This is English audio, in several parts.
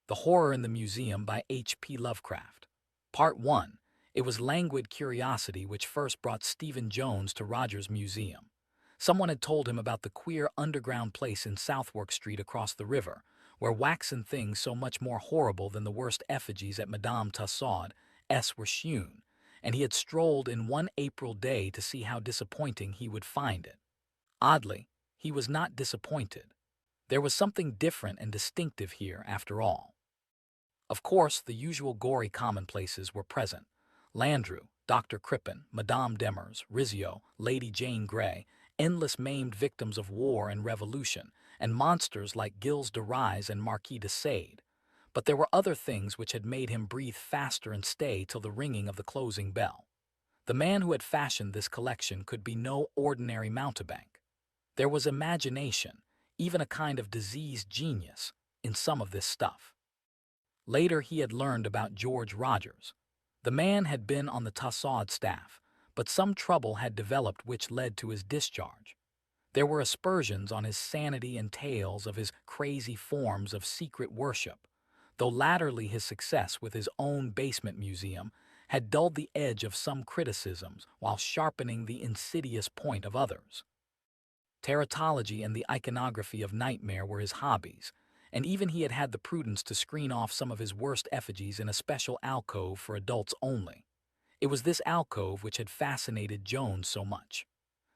The Horror in the Museum by H.P. Lovecraft. Part 1. It was languid curiosity which first brought Stephen Jones to Rogers' museum. Someone had told him about the queer underground place in Southwark Street across the river, where waxen things so much more horrible than the worst effigies at Madame Tussaud's were shewn, and he had strolled in one April day to see how disappointing he would find it. Oddly, he was not disappointed. There was something different and distinctive here, after all. Of course, the usual gory commonplaces were present. Landru, Dr. Crippen, Madame Demers, Rizzio, Lady Jane Grey, endless maimed victims of war and revolution, and monsters like Gilles de Rais and Marquis de Sade. But there were other things which had made him breathe faster and stay till the ringing of the closing bell. The man who had fashioned this collection could be no ordinary mountebank. There was imagination, even a kind of diseased genius, in some of this stuff. Later he had learned about George Rogers. The man had been on the Tussaud staff, but some trouble had developed which led to his discharge. There were aspersions on his sanity and tales of his crazy forms of secret worship, though latterly his success with his own basement museum had dulled the edge of some criticisms while sharpening the insidious point of others. Teratology and the iconography of nightmare were his hobbies, and even he had had the prudence to screen off some of his worst effigies in a special alcove for adults only. It was this alcove which had fascinated Jones so much.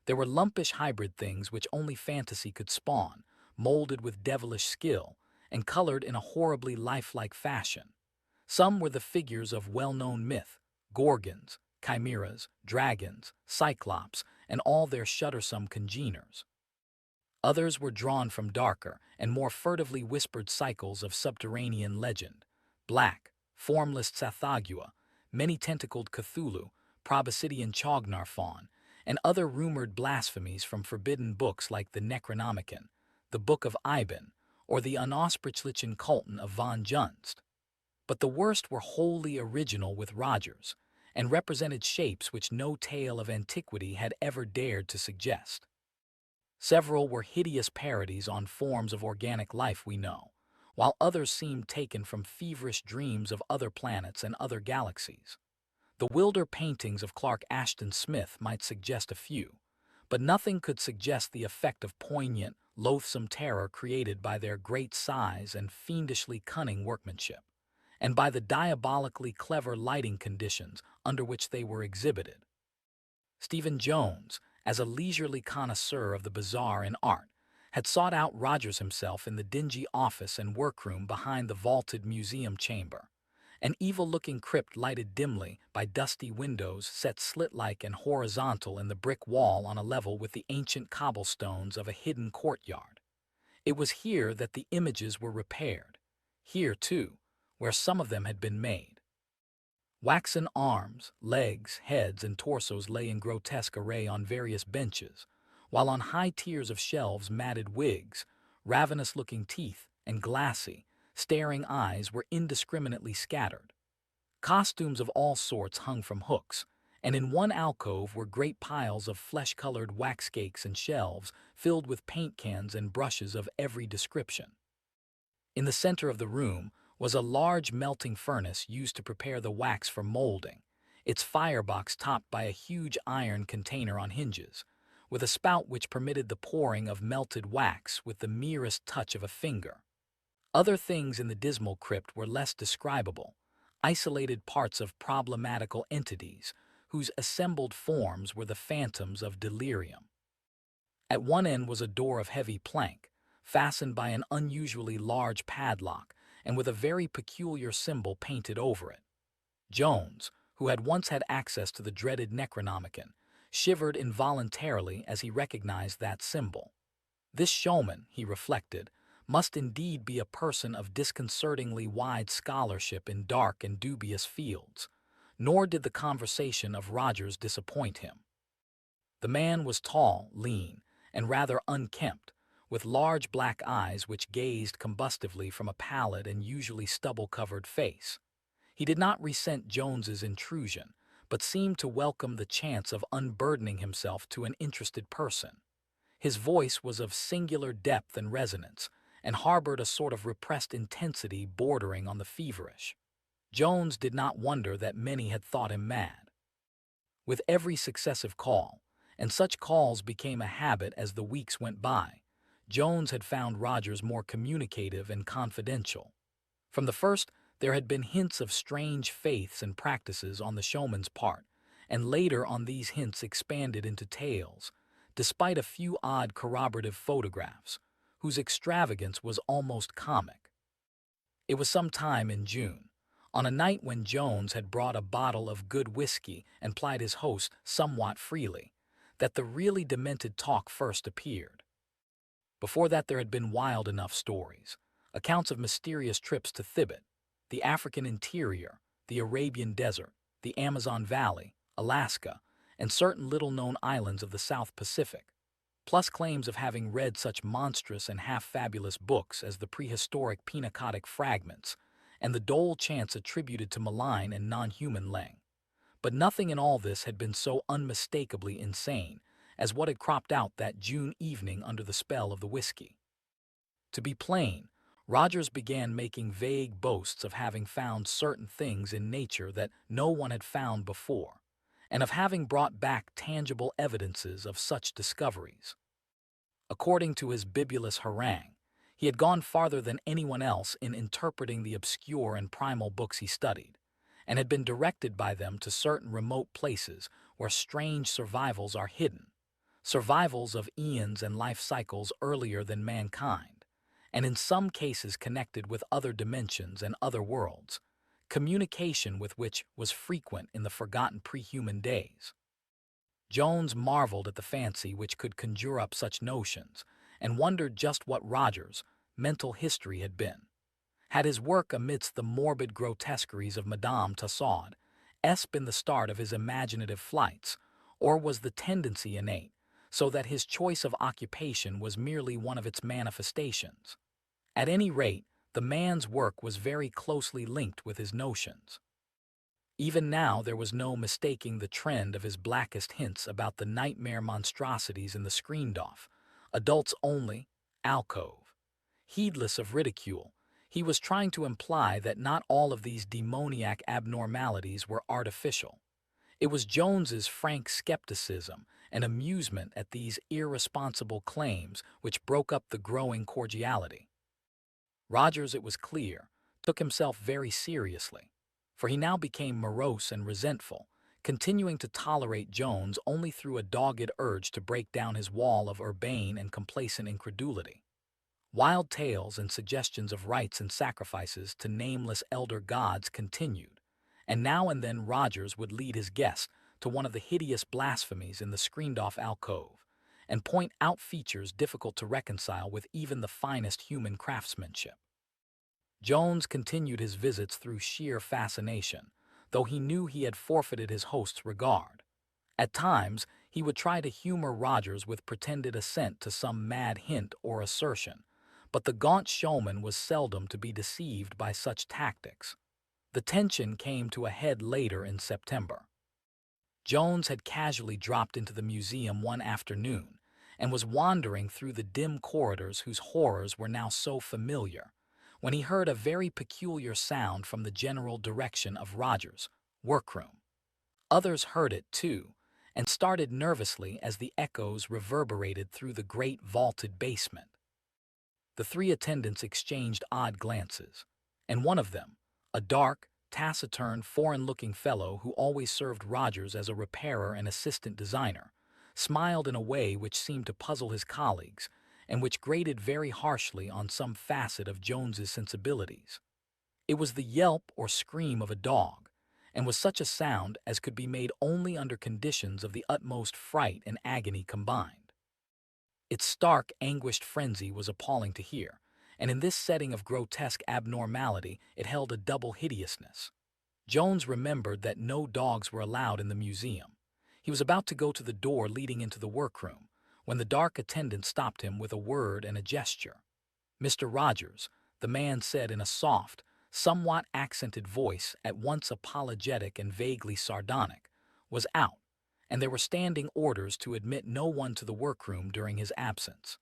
There were lumpish hybrid things which only fantasy could spawn, molded with devilish skill, and colored in a horribly lifelike fashion. Some were the figures of well-known myth, gorgons, chimeras, dragons, cyclops, and all their shuddersome congeners. Others were drawn from darker and more furtively whispered cycles of subterranean legend: black, formless Tsathoggua, many-tentacled Cthulhu, proboscidean Chognarphon, and other rumored blasphemies from forbidden books like the Necronomicon, the Book of Iben, or the Unaussprechlichen Kulten of von Junst. But the worst were wholly original with Rogers, and represented shapes which no tale of antiquity had ever dared to suggest. Several were hideous parodies on forms of organic life we know, while others seemed taken from feverish dreams of other planets and other galaxies. The wilder paintings of Clark Ashton Smith might suggest a few, but nothing could suggest the effect of poignant, loathsome terror created by their great size and fiendishly cunning workmanship, and by the diabolically clever lighting conditions under which they were exhibited. Stephen Jones, as a leisurely connoisseur of the bizarre in art, had sought out Rogers himself in the dingy office and workroom behind the vaulted museum chamber, an evil-looking crypt lighted dimly by dusty windows set slit-like and horizontal in the brick wall on a level with the ancient cobblestones of a hidden courtyard. It was here that the images were repaired, here, too, where some of them had been made. Waxen arms, legs, heads, and torsos lay in grotesque array on various benches, while on high tiers of shelves matted wigs, ravenous-looking teeth, and glassy, staring eyes were indiscriminately scattered. Costumes of all sorts hung from hooks, and in one alcove were great piles of flesh-colored wax cakes and shelves filled with paint cans and brushes of every description. In the center of the room was a large melting furnace used to prepare the wax for molding, its firebox topped by a huge iron container on hinges, with a spout which permitted the pouring of melted wax with the merest touch of a finger. Other things in the dismal crypt were less describable, isolated parts of problematical entities, whose assembled forms were the phantoms of delirium. At one end was a door of heavy plank, fastened by an unusually large padlock, and with a very peculiar symbol painted over it. Jones, who had once had access to the dreaded Necronomicon, shivered involuntarily as he recognized that symbol. This showman, he reflected, must indeed be a person of disconcertingly wide scholarship in dark and dubious fields, nor did the conversation of Rogers disappoint him. The man was tall, lean, and rather unkempt, with large black eyes which gazed combustively from a pallid and usually stubble-covered face. He did not resent Jones's intrusion, but seemed to welcome the chance of unburdening himself to an interested person. His voice was of singular depth and resonance, and harbored a sort of repressed intensity bordering on the feverish. Jones did not wonder that many had thought him mad. With every successive call, and such calls became a habit as the weeks went by, Jones had found Rogers more communicative and confidential. From the first, there had been hints of strange faiths and practices on the showman's part, and later on these hints expanded into tales, despite a few odd corroborative photographs, whose extravagance was almost comic. It was some time in June, on a night when Jones had brought a bottle of good whiskey and plied his host somewhat freely, that the really demented talk first appeared. Before that there had been wild enough stories, accounts of mysterious trips to Thibet, the African interior, the Arabian desert, the Amazon Valley, Alaska, and certain little-known islands of the South Pacific, plus claims of having read such monstrous and half-fabulous books as the prehistoric Pinacotic Fragments and the Dole chants attributed to malign and non-human Leng. But nothing in all this had been so unmistakably insane as what had cropped out that June evening under the spell of the whiskey. To be plain, Rogers began making vague boasts of having found certain things in nature that no one had found before, and of having brought back tangible evidences of such discoveries. According to his bibulous harangue, he had gone farther than anyone else in interpreting the obscure and primal books he studied, and had been directed by them to certain remote places where strange survivals are hidden, survivals of eons and life cycles earlier than mankind, and in some cases connected with other dimensions and other worlds, communication with which was frequent in the forgotten pre-human days. Jones marveled at the fancy which could conjure up such notions, and wondered just what Rogers' mental history had been. Had his work amidst the morbid grotesqueries of Madame Tussaud's been the start of his imaginative flights, or was the tendency innate, so that his choice of occupation was merely one of its manifestations? At any rate, the man's work was very closely linked with his notions. Even now there was no mistaking the trend of his blackest hints about the nightmare monstrosities in the screened-off, adults-only, alcove. Heedless of ridicule, he was trying to imply that not all of these demoniac abnormalities were artificial. It was Jones's frank skepticism and amusement at these irresponsible claims which broke up the growing cordiality. Rogers, it was clear, took himself very seriously, for he now became morose and resentful, continuing to tolerate Jones only through a dogged urge to break down his wall of urbane and complacent incredulity. Wild tales and suggestions of rites and sacrifices to nameless elder gods continued, and now and then Rogers would lead his guest to one of the hideous blasphemies in the screened-off alcove, and point out features difficult to reconcile with even the finest human craftsmanship. Jones continued his visits through sheer fascination, though he knew he had forfeited his host's regard. At times, he would try to humor Rogers with pretended assent to some mad hint or assertion, but the gaunt showman was seldom to be deceived by such tactics. The tension came to a head later in September. Jones had casually dropped into the museum one afternoon and was wandering through the dim corridors whose horrors were now so familiar, when he heard a very peculiar sound from the general direction of Rogers' workroom. Others heard it too, and started nervously as the echoes reverberated through the great vaulted basement. The three attendants exchanged odd glances, and one of them, a dark, taciturn, foreign-looking fellow who always served Rogers as a repairer and assistant designer, smiled in a way which seemed to puzzle his colleagues and which grated very harshly on some facet of Jones's sensibilities. It was the yelp or scream of a dog, and was such a sound as could be made only under conditions of the utmost fright and agony combined. Its stark, anguished frenzy was appalling to hear, and in this setting of grotesque abnormality it held a double hideousness. Jones remembered that no dogs were allowed in the museum. He was about to go to the door leading into the workroom, when the dark attendant stopped him with a word and a gesture. "Mr. Rogers," the man said in a soft, somewhat accented voice at once apologetic and vaguely sardonic, was out, and there were standing orders to admit no one to the workroom during his absence.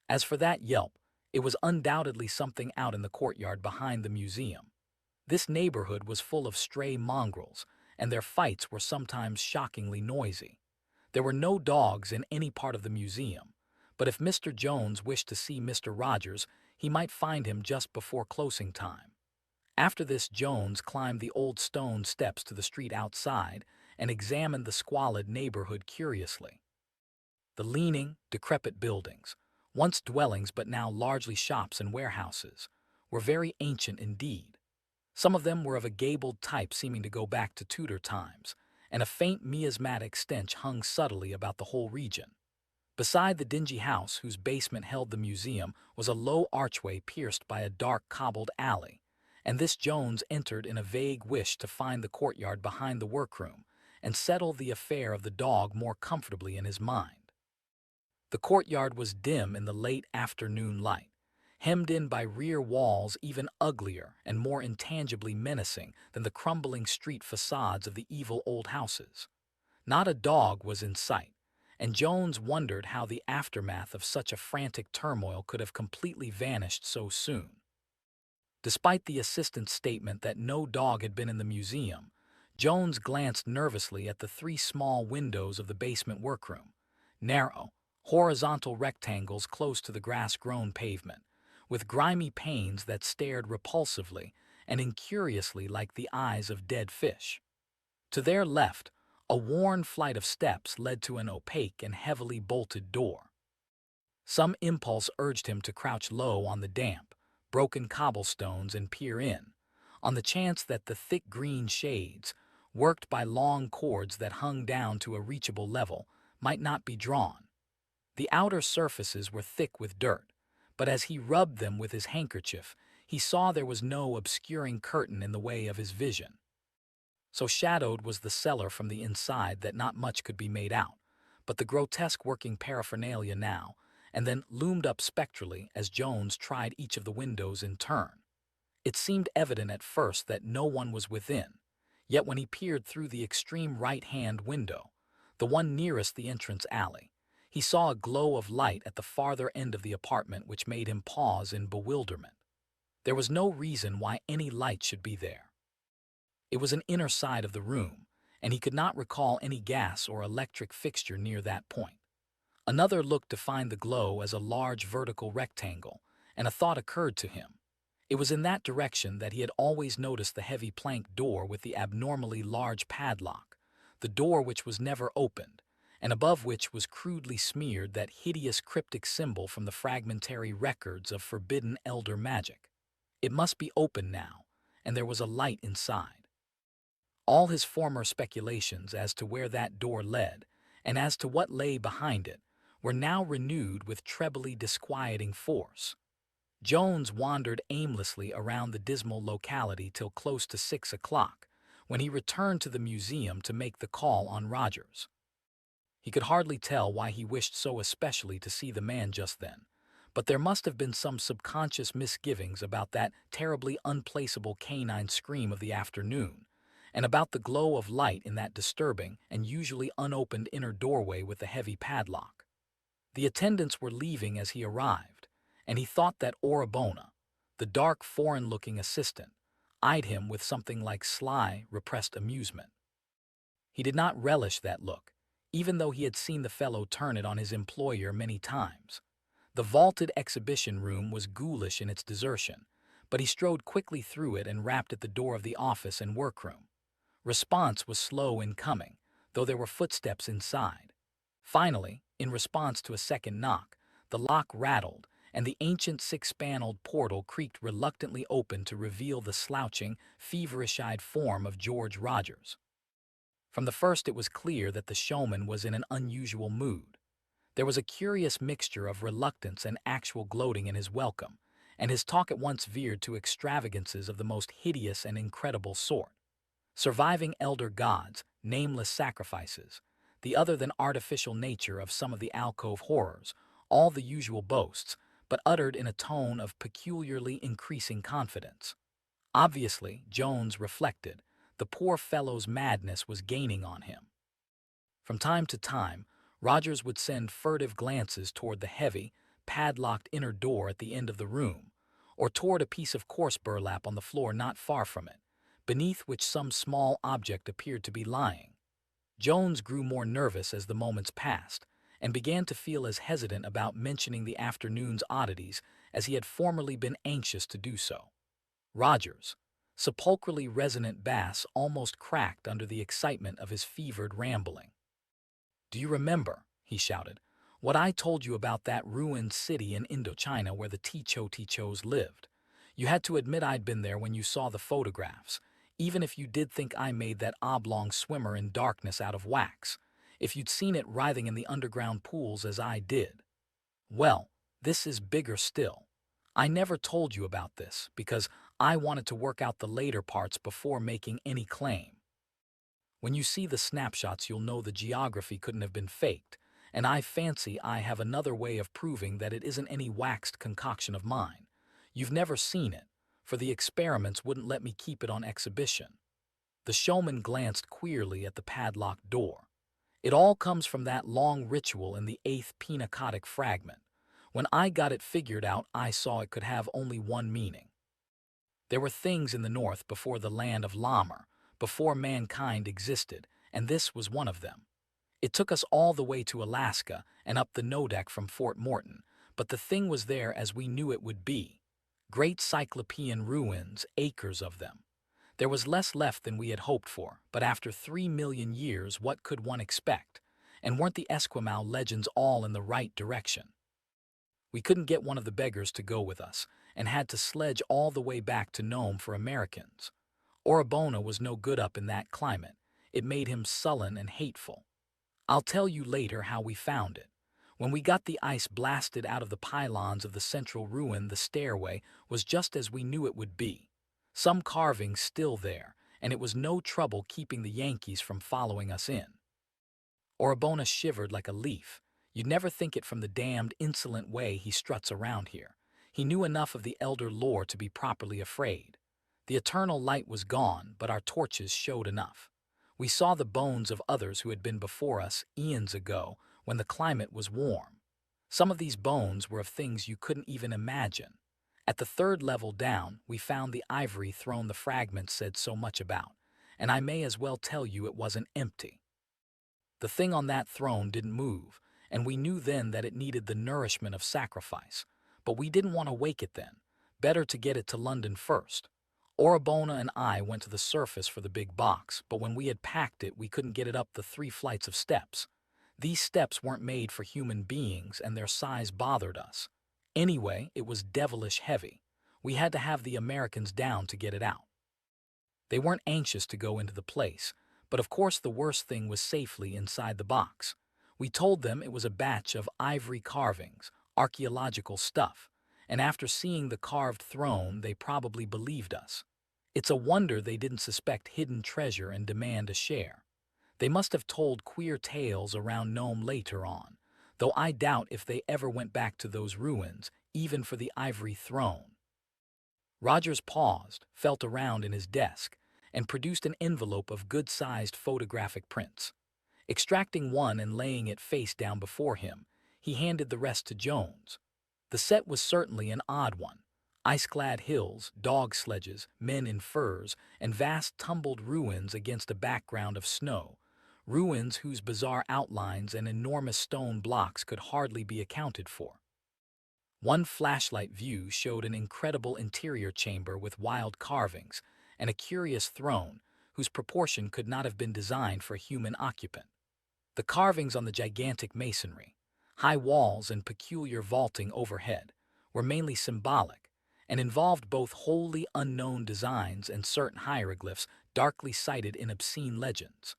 As for that yelp, It was undoubtedly something out in the courtyard behind the museum. This neighborhood was full of stray mongrels, and their fights were sometimes shockingly noisy. There were no dogs in any part of the museum, but if Mr. Jones wished to see Mr. Rogers, he might find him just before closing time. After this, Jones climbed the old stone steps to the street outside and examined the squalid neighborhood curiously. The leaning, decrepit buildings, once dwellings but now largely shops and warehouses, were very ancient indeed. Some of them were of a gabled type seeming to go back to Tudor times, and a faint miasmatic stench hung subtly about the whole region. Beside the dingy house whose basement held the museum was a low archway pierced by a dark cobbled alley, and this Jones entered in a vague wish to find the courtyard behind the workroom and settle the affair of the dog more comfortably in his mind. The courtyard was dim in the late afternoon light, hemmed in by rear walls even uglier and more intangibly menacing than the crumbling street facades of the evil old houses. Not a dog was in sight, and Jones wondered how the aftermath of such a frantic turmoil could have completely vanished so soon. Despite the assistant's statement that no dog had been in the museum, Jones glanced nervously at the three small windows of the basement workroom, narrow, horizontal rectangles close to the grass-grown pavement, with grimy panes that stared repulsively and incuriously like the eyes of dead fish. To their left, a worn flight of steps led to an opaque and heavily bolted door. Some impulse urged him to crouch low on the damp, broken cobblestones and peer in, on the chance that the thick green shades, worked by long cords that hung down to a reachable level, might not be drawn. The outer surfaces were thick with dirt, but as he rubbed them with his handkerchief, he saw there was no obscuring curtain in the way of his vision. So shadowed was the cellar from the inside that not much could be made out, but the grotesque working paraphernalia now and then loomed up spectrally as Jones tried each of the windows in turn. It seemed evident at first that no one was within, yet when he peered through the extreme right-hand window, the one nearest the entrance alley, he saw a glow of light at the farther end of the apartment which made him pause in bewilderment. There was no reason why any light should be there. It was an inner side of the room, and he could not recall any gas or electric fixture near that point. Another looked to find the glow as a large vertical rectangle, and a thought occurred to him. It was in that direction that he had always noticed the heavy plank door with the abnormally large padlock, the door which was never opened, and above which was crudely smeared that hideous cryptic symbol from the fragmentary records of forbidden elder magic. It must be open now, and there was a light inside. All his former speculations as to where that door led, and as to what lay behind it, were now renewed with trebly disquieting force. Jones wandered aimlessly around the dismal locality till close to 6 o'clock, when he returned to the museum to make the call on Rogers. He could hardly tell why he wished so especially to see the man just then, but there must have been some subconscious misgivings about that terribly unplaceable canine scream of the afternoon, and about the glow of light in that disturbing and usually unopened inner doorway with the heavy padlock. The attendants were leaving as he arrived, and he thought that Orabona, the dark foreign-looking assistant, eyed him with something like sly, repressed amusement. He did not relish that look, even though he had seen the fellow turn it on his employer many times. The vaulted exhibition room was ghoulish in its desertion, but he strode quickly through it and rapped at the door of the office and workroom. Response was slow in coming, though there were footsteps inside. Finally, in response to a second knock, the lock rattled, and the ancient six-paneled portal creaked reluctantly open to reveal the slouching, feverish-eyed form of George Rogers. From the first it was clear that the showman was in an unusual mood. There was a curious mixture of reluctance and actual gloating in his welcome, and his talk at once veered to extravagances of the most hideous and incredible sort. Surviving elder gods, nameless sacrifices, the other than artificial nature of some of the alcove horrors, all the usual boasts, but uttered in a tone of peculiarly increasing confidence. Obviously, Jones reflected, the poor fellow's madness was gaining on him. From time to time, Rogers would send furtive glances toward the heavy, padlocked inner door at the end of the room, or toward a piece of coarse burlap on the floor not far from it, beneath which some small object appeared to be lying. Jones grew more nervous as the moments passed, and began to feel as hesitant about mentioning the afternoon's oddities as he had formerly been anxious to do so. Rogers' sepulchrally resonant bass almost cracked under the excitement of his fevered rambling. "Do you remember," he shouted, "what I told you about that ruined city in Indochina where the Tichos lived? You had to admit I'd been there when you saw the photographs, even if you did think I made that oblong swimmer in darkness out of wax, if you'd seen it writhing in the underground pools as I did. Well, this is bigger still. I never told you about this because I wanted to work out the later parts before making any claim. When you see the snapshots, you'll know the geography couldn't have been faked, and I fancy I have another way of proving that it isn't any waxed concoction of mine. You've never seen it, for the experiments wouldn't let me keep it on exhibition." The showman glanced queerly at the padlocked door. "It all comes from that long ritual in the 8th Pinacotic fragment. When I got it figured out, I saw it could have only one meaning. There were things in the north before the land of Lammer, before mankind existed, and this was one of them. It took us all the way to Alaska and up the Nodak from Fort Morton, but the thing was there as we knew it would be. Great cyclopean ruins, acres of them. There was less left than we had hoped for, but after 3 million years, what could one expect? And weren't the Esquimau legends all in the right direction? We couldn't get one of the beggars to go with us, and had to sledge all the way back to Nome for Americans. Orabona was no good up in that climate. It made him sullen and hateful. I'll tell you later how we found it. When we got the ice blasted out of the pylons of the central ruin, the stairway was just as we knew it would be. Some carvings still there, and it was no trouble keeping the Yankees from following us in." Orabona shivered like a leaf. You'd never think it from the damned insolent way he struts around here. He knew enough of the elder lore to be properly afraid. The eternal light was gone, but our torches showed enough. We saw the bones of others who had been before us eons ago when the climate was warm. Some of these bones were of things you couldn't even imagine. At the 3rd level down, we found the ivory throne the fragments said so much about, and I may as well tell you it wasn't empty. The thing on that throne didn't move, and we knew then that it needed the nourishment of sacrifice, but we didn't want to wake it then. Better to get it to London first. Orabona and I went to the surface for the big box, but when we had packed it, we couldn't get it up the 3 flights of steps. These steps weren't made for human beings, and their size bothered us. Anyway, it was devilish heavy. We had to have the Americans down to get it out. They weren't anxious to go into the place, but of course the worst thing was safely inside the box. We told them it was a batch of ivory carvings, archaeological stuff, and after seeing the carved throne, they probably believed us. It's a wonder they didn't suspect hidden treasure and demand a share. They must have told queer tales around Nome later on, though I doubt if they ever went back to those ruins, even for the ivory throne." Rogers paused, felt around in his desk, and produced an envelope of good-sized photographic prints. Extracting one and laying it face down before him, he handed the rest to Jones. The set was certainly an odd one. Ice-clad hills, dog sledges, men in furs, and vast tumbled ruins against a background of snow. Ruins whose bizarre outlines and enormous stone blocks could hardly be accounted for. One flashlight view showed an incredible interior chamber with wild carvings and a curious throne whose proportion could not have been designed for a human occupant. The carvings on the gigantic masonry, high walls and peculiar vaulting overhead, were mainly symbolic and involved both wholly unknown designs and certain hieroglyphs darkly cited in obscene legends.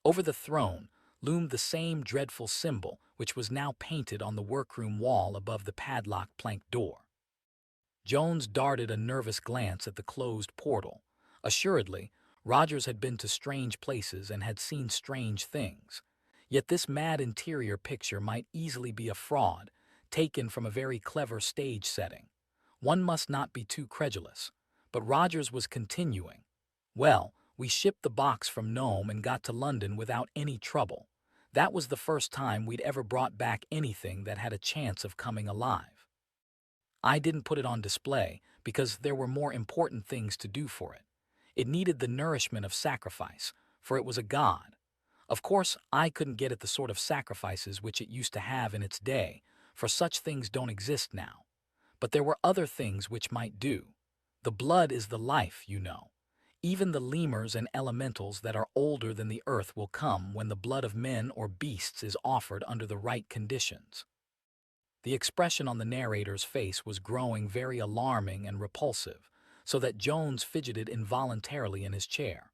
Over the throne loomed the same dreadful symbol which was now painted on the workroom wall above the padlocked plank door. Jones darted a nervous glance at the closed portal. Assuredly, Rogers had been to strange places and had seen strange things. Yet this mad interior picture might easily be a fraud, taken from a very clever stage setting. One must not be too credulous. But Rogers was continuing. "Well, we shipped the box from Nome and got to London without any trouble. That was the first time we'd ever brought back anything that had a chance of coming alive. I didn't put it on display because there were more important things to do for it. It needed the nourishment of sacrifice, for it was a god. Of course, I couldn't get it the sort of sacrifices which it used to have in its day, for such things don't exist now. But there were other things which might do. The blood is the life, you know. Even the lemurs and elementals that are older than the earth will come when the blood of men or beasts is offered under the right conditions. The expression on the narrator's face was growing very alarming and repulsive, so that Jones fidgeted involuntarily in his chair.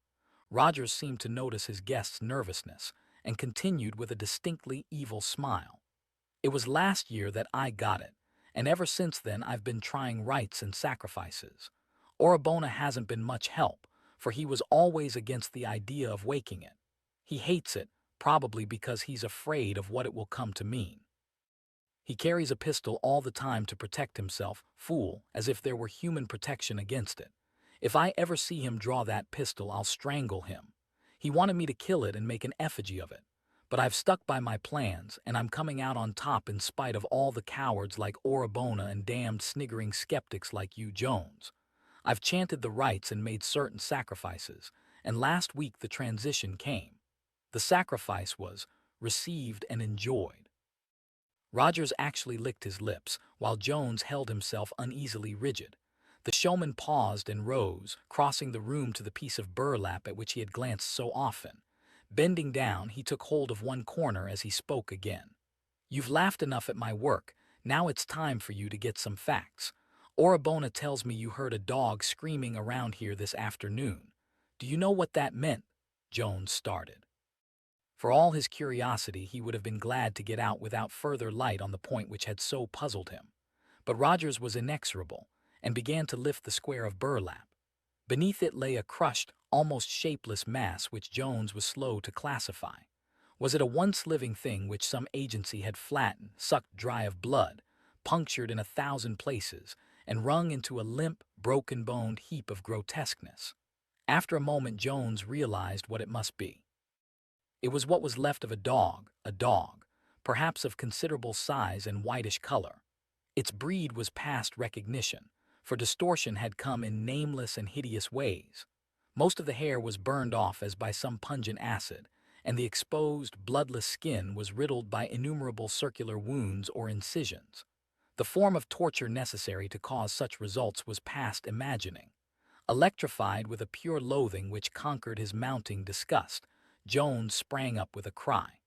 Rogers seemed to notice his guest's nervousness and continued with a distinctly evil smile. It was last year that I got it, and ever since then I've been trying rites and sacrifices. Orabona hasn't been much help, for he was always against the idea of waking it. He hates it, probably because he's afraid of what it will come to mean. He carries a pistol all the time to protect himself, fool, as if there were human protection against it. If I ever see him draw that pistol, I'll strangle him. He wanted me to kill it and make an effigy of it. But I've stuck by my plans, and I'm coming out on top in spite of all the cowards like Orabona and damned sniggering skeptics like you, Jones. I've chanted the rites and made certain sacrifices, and last week the transition came. The sacrifice was received and enjoyed. Rogers actually licked his lips, while Jones held himself uneasily rigid. The showman paused and rose, crossing the room to the piece of burlap at which he had glanced so often. Bending down, he took hold of one corner as he spoke again. "You've laughed enough at my work. Now it's time for you to get some facts. Orabona tells me you heard a dog screaming around here this afternoon. Do you know what that meant?" Jones started. For all his curiosity, he would have been glad to get out without further light on the point which had so puzzled him. But Rogers was inexorable, and began to lift the square of burlap. Beneath it lay a crushed, almost shapeless mass which Jones was slow to classify. Was it a once living thing which some agency had flattened, sucked dry of blood, punctured in 1,000 places, and wrung into a limp, broken-boned heap of grotesqueness? After a moment Jones realized what it must be. It was what was left of a dog, perhaps of considerable size and whitish color. Its breed was past recognition, for distortion had come in nameless and hideous ways. Most of the hair was burned off as by some pungent acid, and the exposed, bloodless skin was riddled by innumerable circular wounds or incisions. The form of torture necessary to cause such results was past imagining. Electrified with a pure loathing which conquered his mounting disgust, Jones sprang up with a cry.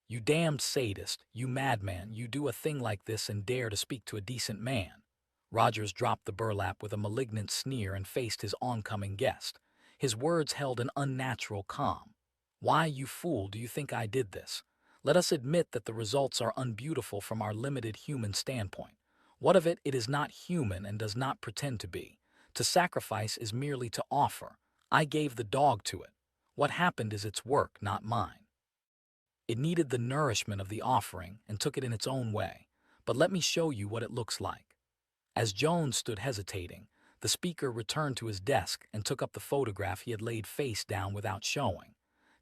"You damned sadist, you madman, you do a thing like this and dare to speak to a decent man." Rogers dropped the burlap with a malignant sneer and faced his oncoming guest. His words held an unnatural calm. "Why, you fool, do you think I did this? Let us admit that the results are unbeautiful from our limited human standpoint. What of it? It is not human and does not pretend to be. To sacrifice is merely to offer. I gave the dog to it. What happened is its work, not mine. It needed the nourishment of the offering and took it in its own way. But let me show you what it looks like." As Jones stood hesitating, the speaker returned to his desk and took up the photograph he had laid face down without showing.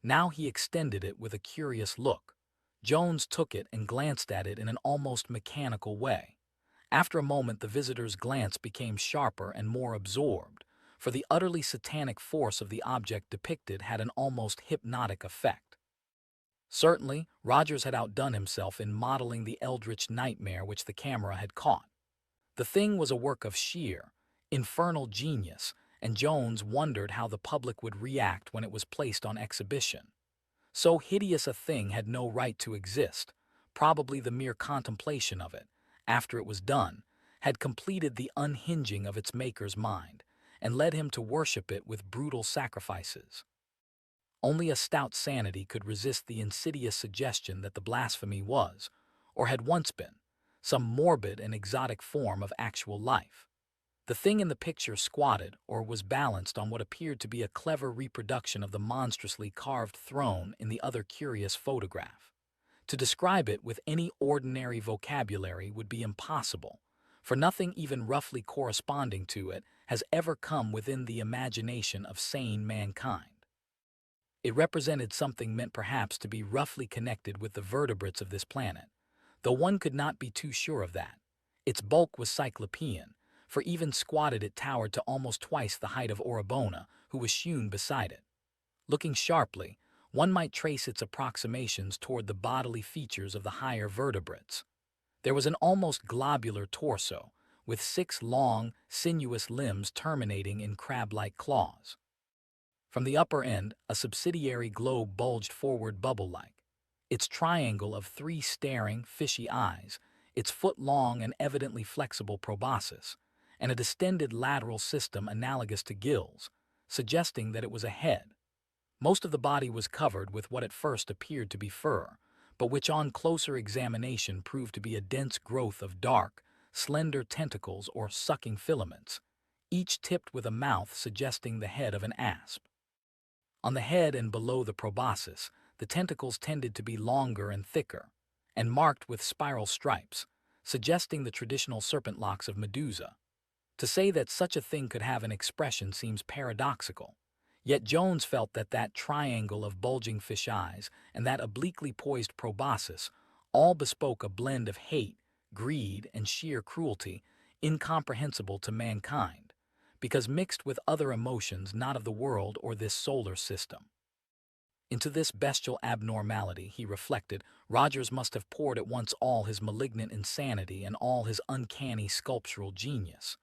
Now he extended it with a curious look. Jones took it and glanced at it in an almost mechanical way. After a moment, the visitor's glance became sharper and more absorbed, for the utterly satanic force of the object depicted had an almost hypnotic effect. Certainly, Rogers had outdone himself in modeling the eldritch nightmare which the camera had caught. The thing was a work of sheer, infernal genius, and Jones wondered how the public would react when it was placed on exhibition. So hideous a thing had no right to exist. Probably the mere contemplation of it, after it was done, had completed the unhinging of its maker's mind, and led him to worship it with brutal sacrifices. Only a stout sanity could resist the insidious suggestion that the blasphemy was, or had once been, some morbid and exotic form of actual life. The thing in the picture squatted or was balanced on what appeared to be a clever reproduction of the monstrously carved throne in the other curious photograph. To describe it with any ordinary vocabulary would be impossible, for nothing even roughly corresponding to it has ever come within the imagination of sane mankind. It represented something meant perhaps to be roughly connected with the vertebrates of this planet, though one could not be too sure of that. Its bulk was cyclopean, for even squatted it towered to almost twice the height of Orabona, who was hewn beside it. Looking sharply, one might trace its approximations toward the bodily features of the higher vertebrates. There was an almost globular torso, with 6 long, sinuous limbs terminating in crab-like claws. From the upper end, a subsidiary globe bulged forward bubble-like. Its triangle of 3 staring, fishy eyes, its foot-long and evidently flexible proboscis, and a distended lateral system analogous to gills, suggesting that it was a head. Most of the body was covered with what at first appeared to be fur, but which on closer examination proved to be a dense growth of dark, slender tentacles or sucking filaments, each tipped with a mouth suggesting the head of an asp. On the head and below the proboscis, the tentacles tended to be longer and thicker, and marked with spiral stripes, suggesting the traditional serpent locks of Medusa. To say that such a thing could have an expression seems paradoxical, yet Jones felt that that triangle of bulging fish eyes and that obliquely poised proboscis all bespoke a blend of hate, greed, and sheer cruelty incomprehensible to mankind, because mixed with other emotions not of the world or this solar system. Into this bestial abnormality, he reflected, Rogers must have poured at once all his malignant insanity and all his uncanny sculptural genius.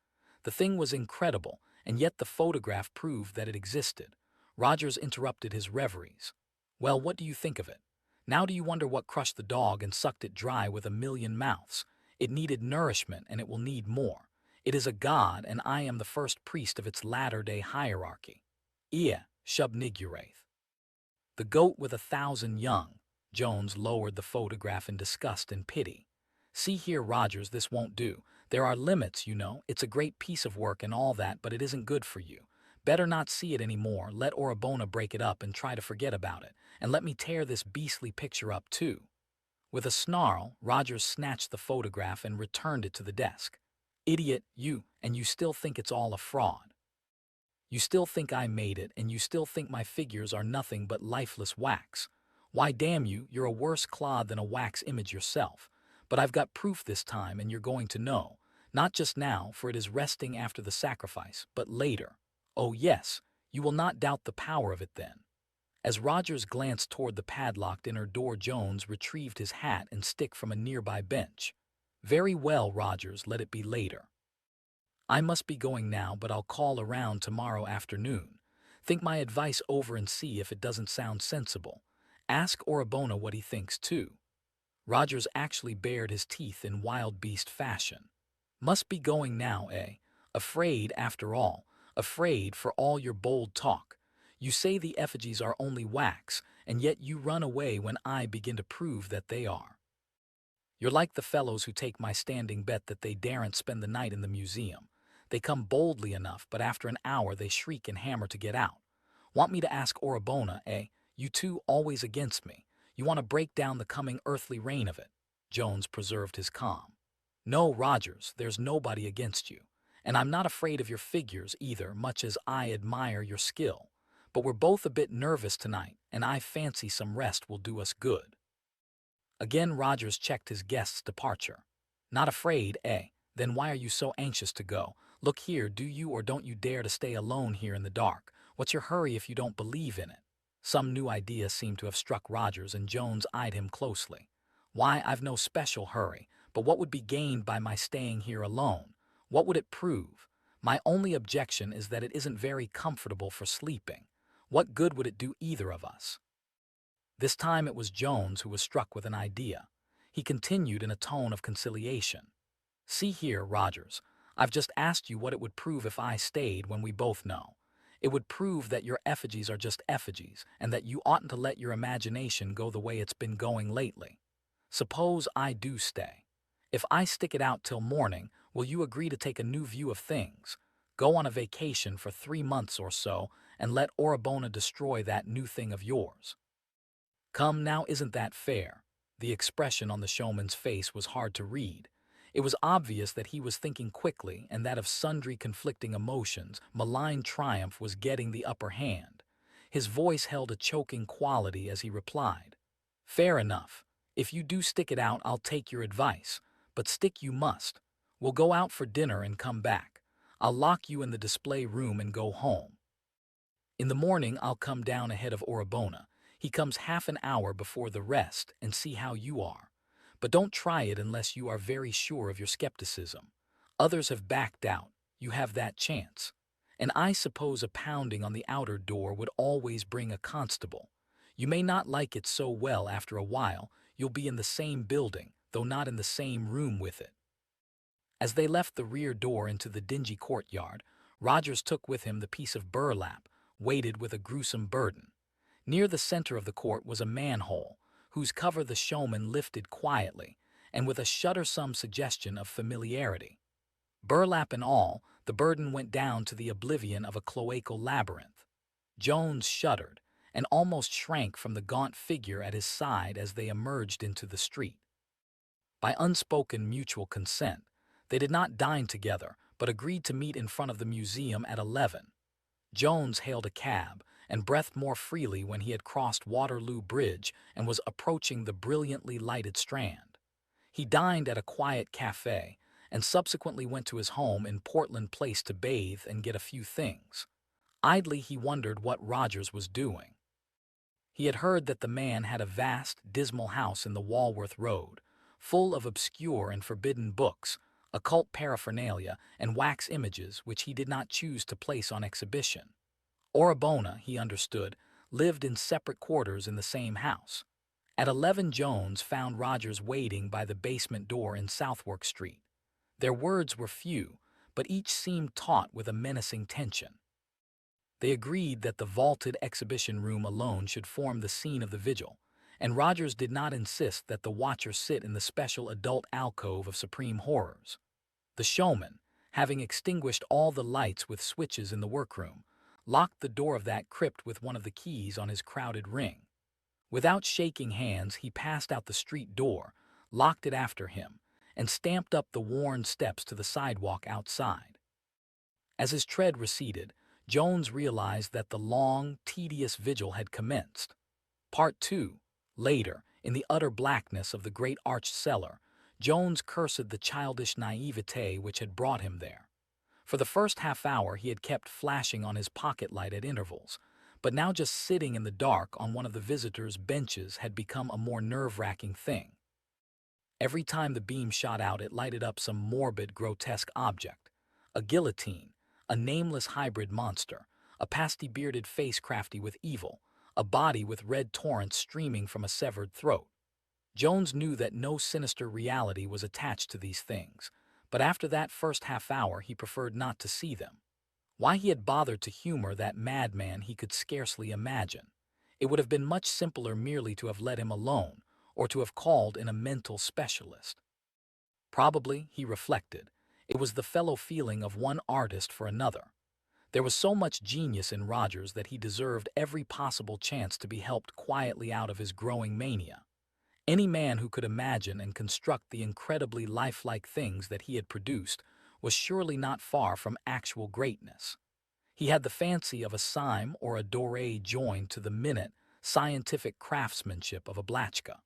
The thing was incredible, and yet the photograph proved that it existed. Rogers interrupted his reveries. Well, what do you think of it? Now do you wonder what crushed the dog and sucked it dry with a million mouths? It needed nourishment, and it will need more. It is a god, and I am the first priest of its latter-day hierarchy. Ea, Shub-Niggurath. The goat with 1,000 young. Jones lowered the photograph in disgust and pity. See here, Rogers, this won't do. There are limits, you know. It's a great piece of work and all that, but it isn't good for you. Better not see it anymore. Let Orabona break it up and try to forget about it. And let me tear this beastly picture up, too. With a snarl, Rogers snatched the photograph and returned it to the desk. Idiot, you, and you still think it's all a fraud. You still think I made it, and you still think my figures are nothing but lifeless wax. Why, damn you, you're a worse clod than a wax image yourself. But I've got proof this time, and you're going to know. Not just now, for it is resting after the sacrifice, but later. Oh yes, you will not doubt the power of it then. As Rogers glanced toward the padlocked inner door, Jones retrieved his hat and stick from a nearby bench. Very well, Rogers, let it be later. I must be going now, but I'll call around tomorrow afternoon. Think my advice over and see if it doesn't sound sensible. Ask Orabona what he thinks, too. Rogers actually bared his teeth in wild beast fashion. Must be going now, eh? Afraid, after all. Afraid for all your bold talk. You say the effigies are only wax, and yet you run away when I begin to prove that they are. You're like the fellows who take my standing bet that they daren't spend the night in the museum. They come boldly enough, but after an hour they shriek and hammer to get out. Want me to ask Orabona, eh? You two always against me. You want to break down the coming earthly reign of it. Jones preserved his calm. No, Rogers, there's nobody against you. And I'm not afraid of your figures either, much as I admire your skill. But we're both a bit nervous tonight, and I fancy some rest will do us good. Again Rogers checked his guest's departure. Not afraid, eh? Then why are you so anxious to go? Look here, do you or don't you dare to stay alone here in the dark? What's your hurry if you don't believe in it? Some new idea seemed to have struck Rogers, and Jones eyed him closely. Why, I've no special hurry, but what would be gained by my staying here alone? What would it prove? My only objection is that it isn't very comfortable for sleeping. What good would it do either of us? This time it was Jones who was struck with an idea. He continued in a tone of conciliation. See here, Rogers, I've just asked you what it would prove if I stayed when we both know. It would prove that your effigies are just effigies, and that you oughtn't to let your imagination go the way it's been going lately. Suppose I do stay. If I stick it out till morning, will you agree to take a new view of things, go on a vacation for 3 months or so, and let Orabona destroy that new thing of yours? Come now, isn't that fair? The expression on the showman's face was hard to read. It was obvious that he was thinking quickly, and that of sundry conflicting emotions, malign triumph was getting the upper hand. His voice held a choking quality as he replied, "Fair enough. If you do stick it out, I'll take your advice. But stick you must. We'll go out for dinner and come back. I'll lock you in the display room and go home. In the morning, I'll come down ahead of Orabona. He comes half an hour before the rest and see how you are. But don't try it unless you are very sure of your skepticism. Others have backed out. You have that chance. And I suppose a pounding on the outer door would always bring a constable. You may not like it so well after a while. You'll be in the same building, though not in the same room with it." As they left the rear door into the dingy courtyard, Rogers took with him the piece of burlap, weighted with a gruesome burden. Near the center of the court was a manhole, whose cover the showman lifted quietly, and with a shuddersome suggestion of familiarity. Burlap and all, the burden went down to the oblivion of a cloacal labyrinth. Jones shuddered, and almost shrank from the gaunt figure at his side as they emerged into the street. By unspoken mutual consent, they did not dine together, but agreed to meet in front of the museum at 11. Jones hailed a cab and breathed more freely when he had crossed Waterloo Bridge and was approaching the brilliantly lighted Strand. He dined at a quiet cafe and subsequently went to his home in Portland Place to bathe and get a few things. Idly he wondered what Rogers was doing. He had heard that the man had a vast, dismal house in the Walworth Road, full of obscure and forbidden books, occult paraphernalia, and wax images which he did not choose to place on exhibition. Orabona, he understood, lived in separate quarters in the same house. At 11, Jones found Rogers waiting by the basement door in Southwark Street. Their words were few, but each seemed taut with a menacing tension. They agreed that the vaulted exhibition room alone should form the scene of the vigil, and Rogers did not insist that the watcher sit in the special adult alcove of supreme horrors. The showman, having extinguished all the lights with switches in the workroom, locked the door of that crypt with one of the keys on his crowded ring. Without shaking hands, he passed out the street door, locked it after him, and stamped up the worn steps to the sidewalk outside. As his tread receded, Jones realized that the long, tedious vigil had commenced. Part 2. Later, in the utter blackness of the great arched cellar, Jones cursed the childish naivete which had brought him there. For the first half hour he had kept flashing on his pocket light at intervals, but now just sitting in the dark on one of the visitors' benches had become a more nerve-wracking thing. Every time the beam shot out, it lighted up some morbid, grotesque object. A guillotine, a nameless hybrid monster, a pasty-bearded face crafty with evil, a body with red torrents streaming from a severed throat. Jones knew that no sinister reality was attached to these things, but after that first half hour he preferred not to see them. Why he had bothered to humor that madman he could scarcely imagine. It would have been much simpler merely to have let him alone, or to have called in a mental specialist. Probably, he reflected, it was the fellow feeling of one artist for another. There was so much genius in Rogers that he deserved every possible chance to be helped quietly out of his growing mania. Any man who could imagine and construct the incredibly lifelike things that he had produced was surely not far from actual greatness. He had the fancy of a Syme or a Doré joined to the minute, scientific craftsmanship of a Blatchka.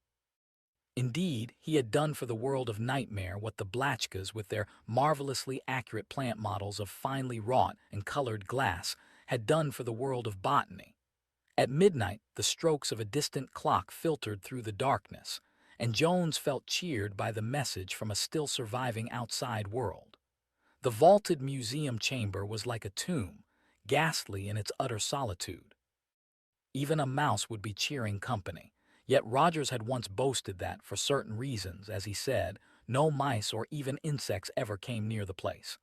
Indeed, he had done for the world of nightmare what the Blatchkas, with their marvelously accurate plant models of finely wrought and colored glass, had done for the world of botany. At midnight, the strokes of a distant clock filtered through the darkness, and Jones felt cheered by the message from a still surviving outside world. The vaulted museum chamber was like a tomb, ghastly in its utter solitude. Even a mouse would be cheering company, yet Rogers had once boasted that, for certain reasons, as he said, no mice or even insects ever came near the place.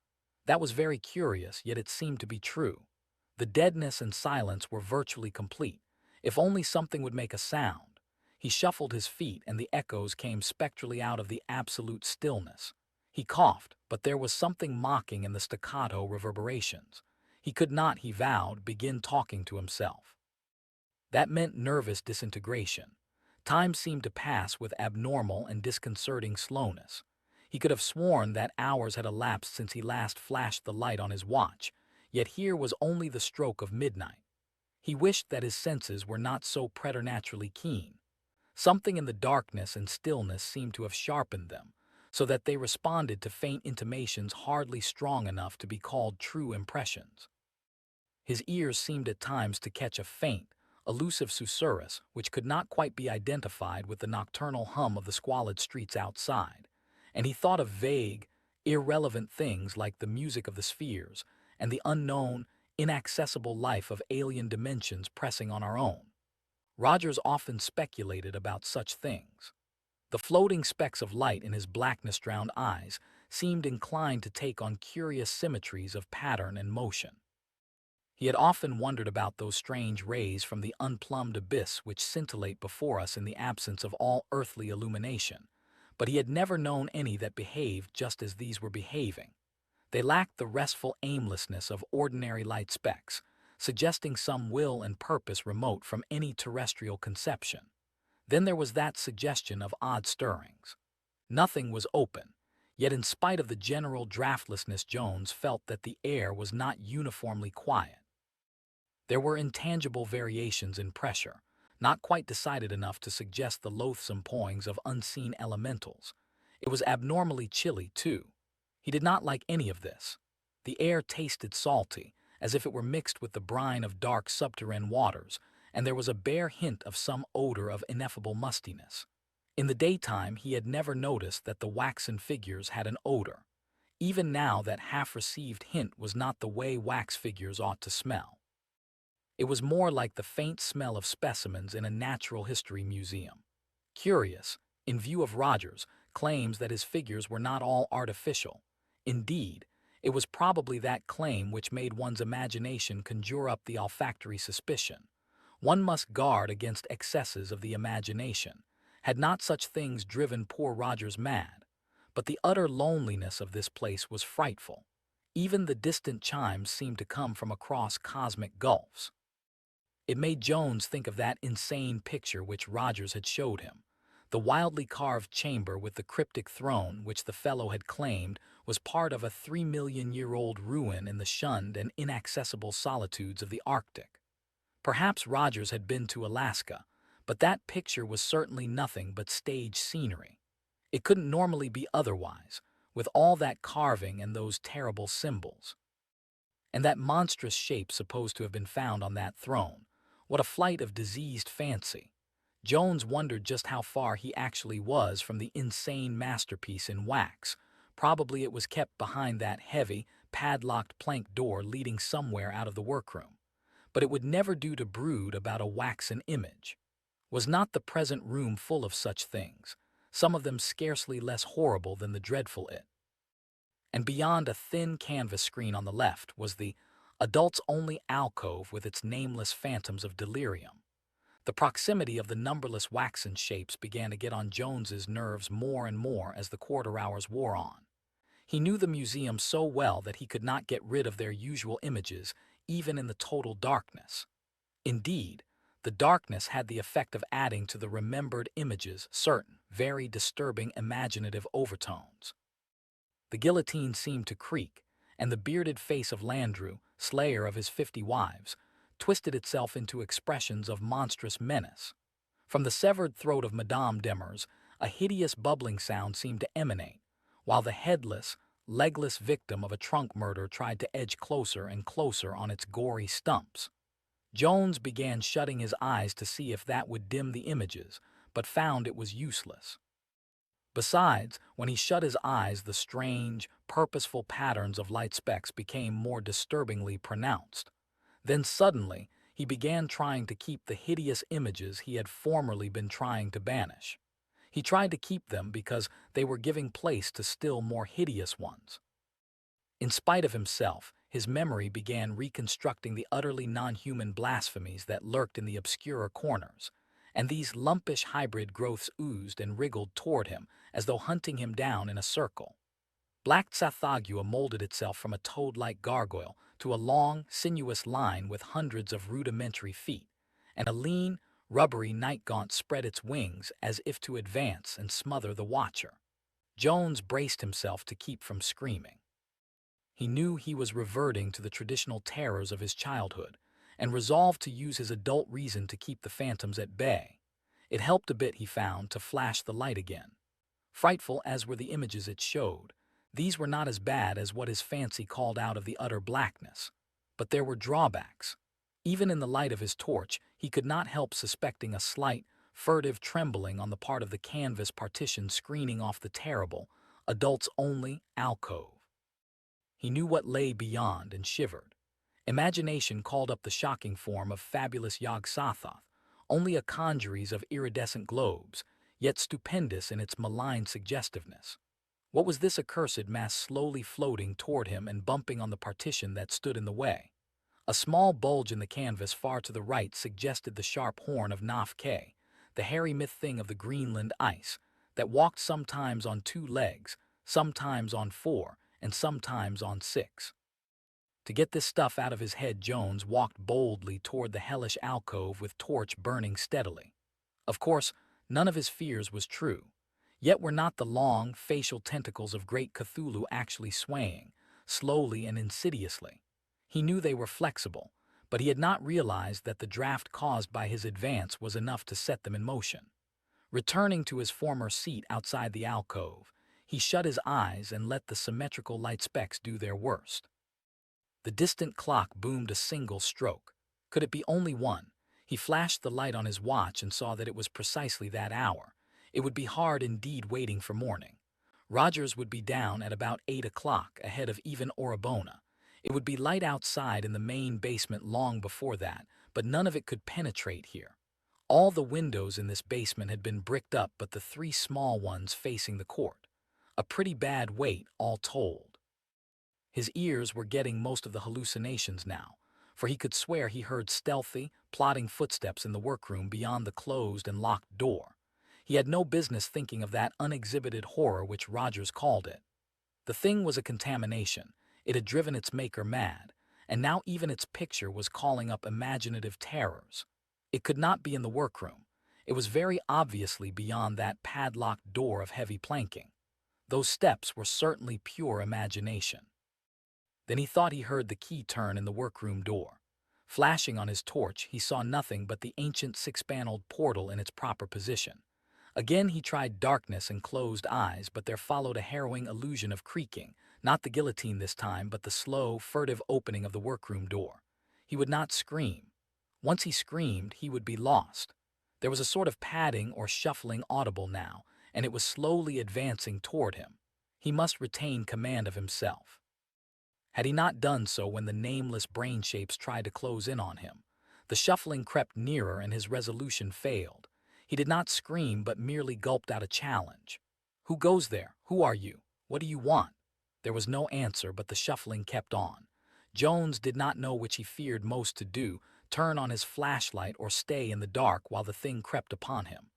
That was very curious, yet it seemed to be true. The deadness and silence were virtually complete. If only something would make a sound. He shuffled his feet, and the echoes came spectrally out of the absolute stillness. He coughed, but there was something mocking in the staccato reverberations. He could not, he vowed, begin talking to himself. That meant nervous disintegration. Time seemed to pass with abnormal and disconcerting slowness. He could have sworn that hours had elapsed since he last flashed the light on his watch, yet here was only the stroke of midnight. He wished that his senses were not so preternaturally keen. Something in the darkness and stillness seemed to have sharpened them, so that they responded to faint intimations hardly strong enough to be called true impressions. His ears seemed at times to catch a faint, elusive susurrus which could not quite be identified with the nocturnal hum of the squalid streets outside, and he thought of vague, irrelevant things like the music of the spheres and the unknown, inaccessible life of alien dimensions pressing on our own. Rogers often speculated about such things. The floating specks of light in his blackness-drowned eyes seemed inclined to take on curious symmetries of pattern and motion. He had often wondered about those strange rays from the unplumbed abyss which scintillate before us in the absence of all earthly illumination, but he had never known any that behaved just as these were behaving. They lacked the restful aimlessness of ordinary light specks, suggesting some will and purpose remote from any terrestrial conception. Then there was that suggestion of odd stirrings. Nothing was open, yet in spite of the general draftlessness Jones felt that the air was not uniformly quiet. There were intangible variations in pressure, not quite decided enough to suggest the loathsome poings of unseen elementals. It was abnormally chilly, too. He did not like any of this. The air tasted salty, as if it were mixed with the brine of dark subterranean waters, and there was a bare hint of some odor of ineffable mustiness. In the daytime he had never noticed that the waxen figures had an odor. Even now that half-received hint was not the way wax figures ought to smell. It was more like the faint smell of specimens in a natural history museum. Curious, in view of Rogers' claims that his figures were not all artificial. Indeed, it was probably that claim which made one's imagination conjure up the olfactory suspicion. One must guard against excesses of the imagination. Had not such things driven poor Rogers mad? But the utter loneliness of this place was frightful. Even the distant chimes seemed to come from across cosmic gulfs. It made Jones think of that insane picture which Rogers had showed him. The wildly carved chamber with the cryptic throne which the fellow had claimed was part of a 3 million-year-old ruin in the shunned and inaccessible solitudes of the Arctic. Perhaps Rogers had been to Alaska, but that picture was certainly nothing but stage scenery. It couldn't normally be otherwise, with all that carving and those terrible symbols. And that monstrous shape supposed to have been found on that throne. What a flight of diseased fancy. Jones wondered just how far he actually was from the insane masterpiece in wax. Probably it was kept behind that heavy, padlocked plank door leading somewhere out of the workroom. But it would never do to brood about a waxen image. Was not the present room full of such things, some of them scarcely less horrible than the dreadful It? And beyond a thin canvas screen on the left was the adults-only alcove with its nameless phantoms of delirium. The proximity of the numberless waxen shapes began to get on Jones's nerves more and more as the quarter hours wore on. He knew the museum so well that he could not get rid of their usual images, even in the total darkness. Indeed, the darkness had the effect of adding to the remembered images certain, very disturbing imaginative overtones. The guillotine seemed to creak, and the bearded face of Landru, slayer of his 50 wives, twisted itself into expressions of monstrous menace. From the severed throat of Madame Demers, a hideous bubbling sound seemed to emanate, while the headless, legless victim of a trunk murder tried to edge closer and closer on its gory stumps. Jones began shutting his eyes to see if that would dim the images, but found it was useless. Besides, when he shut his eyes, the strange, purposeful patterns of light specks became more disturbingly pronounced. Then suddenly, he began trying to keep the hideous images he had formerly been trying to banish. He tried to keep them because they were giving place to still more hideous ones. In spite of himself, his memory began reconstructing the utterly non-human blasphemies that lurked in the obscurer corners, and these lumpish hybrid growths oozed and wriggled toward him as though hunting him down in a circle. Black Tsathoggua molded itself from a toad-like gargoyle to a long, sinuous line with hundreds of rudimentary feet, and a lean, rubbery night-gaunt spread its wings as if to advance and smother the watcher. Jones braced himself to keep from screaming. He knew he was reverting to the traditional terrors of his childhood, and resolved to use his adult reason to keep the phantoms at bay. It helped a bit, he found, to flash the light again. Frightful as were the images it showed, these were not as bad as what his fancy called out of the utter blackness. But there were drawbacks. Even in the light of his torch, he could not help suspecting a slight, furtive trembling on the part of the canvas partition screening off the terrible, adults-only alcove. He knew what lay beyond and shivered. Imagination called up the shocking form of fabulous Yog-Sothoth, only a congeries of iridescent globes, yet stupendous in its malign suggestiveness. What was this accursed mass slowly floating toward him and bumping on the partition that stood in the way? A small bulge in the canvas far to the right suggested the sharp horn of Naf-K, the hairy myth thing of the Greenland ice, that walked sometimes on 2 legs, sometimes on 4, and sometimes on 6. To get this stuff out of his head, Jones walked boldly toward the hellish alcove with torch burning steadily. Of course, none of his fears was true. Yet were not the long, facial tentacles of great Cthulhu actually swaying, slowly and insidiously? He knew they were flexible, but he had not realized that the draft caused by his advance was enough to set them in motion. Returning to his former seat outside the alcove, he shut his eyes and let the symmetrical light specks do their worst. The distant clock boomed a single stroke. Could it be only 1? He flashed the light on his watch and saw that it was precisely that hour. It would be hard indeed waiting for morning. Rogers would be down at about 8 o'clock, ahead of even Orabona. It would be light outside in the main basement long before that, but none of it could penetrate here. All the windows in this basement had been bricked up but the 3 small ones facing the court. A pretty bad wait, all told. His ears were getting most of the hallucinations now, for he could swear he heard stealthy, plodding footsteps in the workroom beyond the closed and locked door. He had no business thinking of that unexhibited horror which Rogers called it. The thing was a contamination. It had driven its maker mad, and now even its picture was calling up imaginative terrors. It could not be in the workroom. It was very obviously beyond that padlocked door of heavy planking. Those steps were certainly pure imagination. Then he thought he heard the key turn in the workroom door. Flashing on his torch, he saw nothing but the ancient 6-paneled portal in its proper position. Again he tried darkness and closed eyes, but there followed a harrowing illusion of creaking, not the guillotine this time, but the slow, furtive opening of the workroom door. He would not scream. Once he screamed, he would be lost. There was a sort of padding or shuffling audible now, and it was slowly advancing toward him. He must retain command of himself. Had he not done so when the nameless brain shapes tried to close in on him? The shuffling crept nearer and his resolution failed. He did not scream but merely gulped out a challenge. "Who goes there? Who are you? What do you want?" There was no answer, but the shuffling kept on. Jones did not know which he feared most to do, turn on his flashlight or stay in the dark while the thing crept upon him.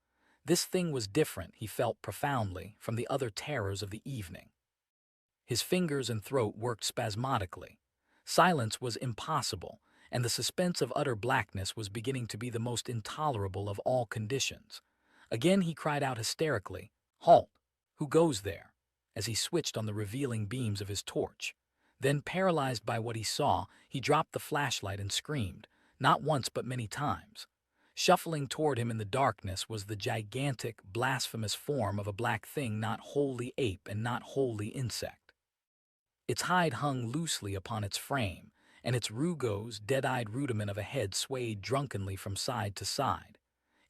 This thing was different, he felt profoundly, from the other terrors of the evening. His fingers and throat worked spasmodically. Silence was impossible, and the suspense of utter blackness was beginning to be the most intolerable of all conditions. Again he cried out hysterically, "Halt! Who goes there?" as he switched on the revealing beams of his torch. Then, paralyzed by what he saw, he dropped the flashlight and screamed, not once but many times. Shuffling toward him in the darkness was the gigantic, blasphemous form of a black thing, not wholly ape and not wholly insect. Its hide hung loosely upon its frame, and its rugose, dead-eyed rudiment of a head swayed drunkenly from side to side.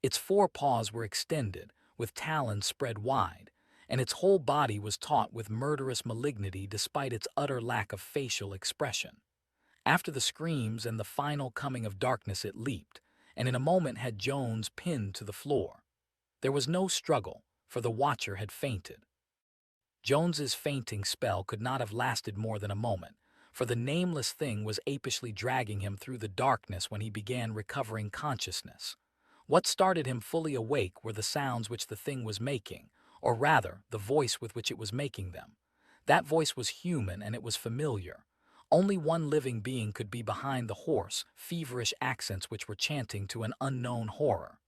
Its 4 paws were extended, with talons spread wide, and its whole body was taut with murderous malignity despite its utter lack of facial expression. After the screams and the final coming of darkness it leaped, and in a moment had Jones pinned to the floor. There was no struggle, for the watcher had fainted. Jones's fainting spell could not have lasted more than a moment, for the nameless thing was apishly dragging him through the darkness when he began recovering consciousness. What started him fully awake were the sounds which the thing was making, or rather, the voice with which it was making them. That voice was human and it was familiar. Only one living being could be behind the hoarse, feverish accents which were chanting to an unknown horror.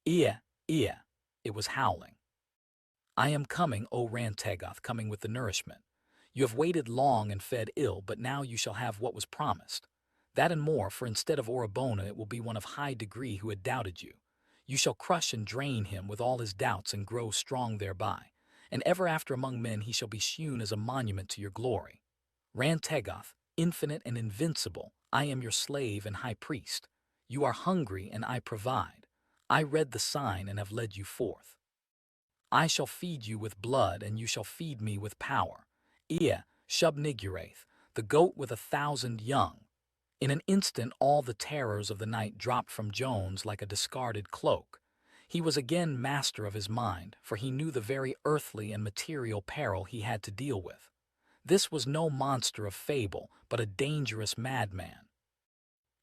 "Ia, Ia," it was howling. "I am coming, O Rhan-Tegoth, coming with the nourishment. You have waited long and fed ill, but now you shall have what was promised." That and more, for instead of Orabona it will be one of high degree who had doubted you. You shall crush and drain him with all his doubts and grow strong thereby. And ever after among men he shall be shewn as a monument to your glory. Rhan-Tegoth, infinite and invincible, I am your slave and high priest. You are hungry and I provide. I read the sign and have led you forth. I shall feed you with blood and you shall feed me with power. Ea, Shub-Niggurath, the goat with 1,000 young. In an instant all the terrors of the night dropped from Jones like a discarded cloak. He was again master of his mind, for he knew the very earthly and material peril he had to deal with. This was no monster of fable, but a dangerous madman.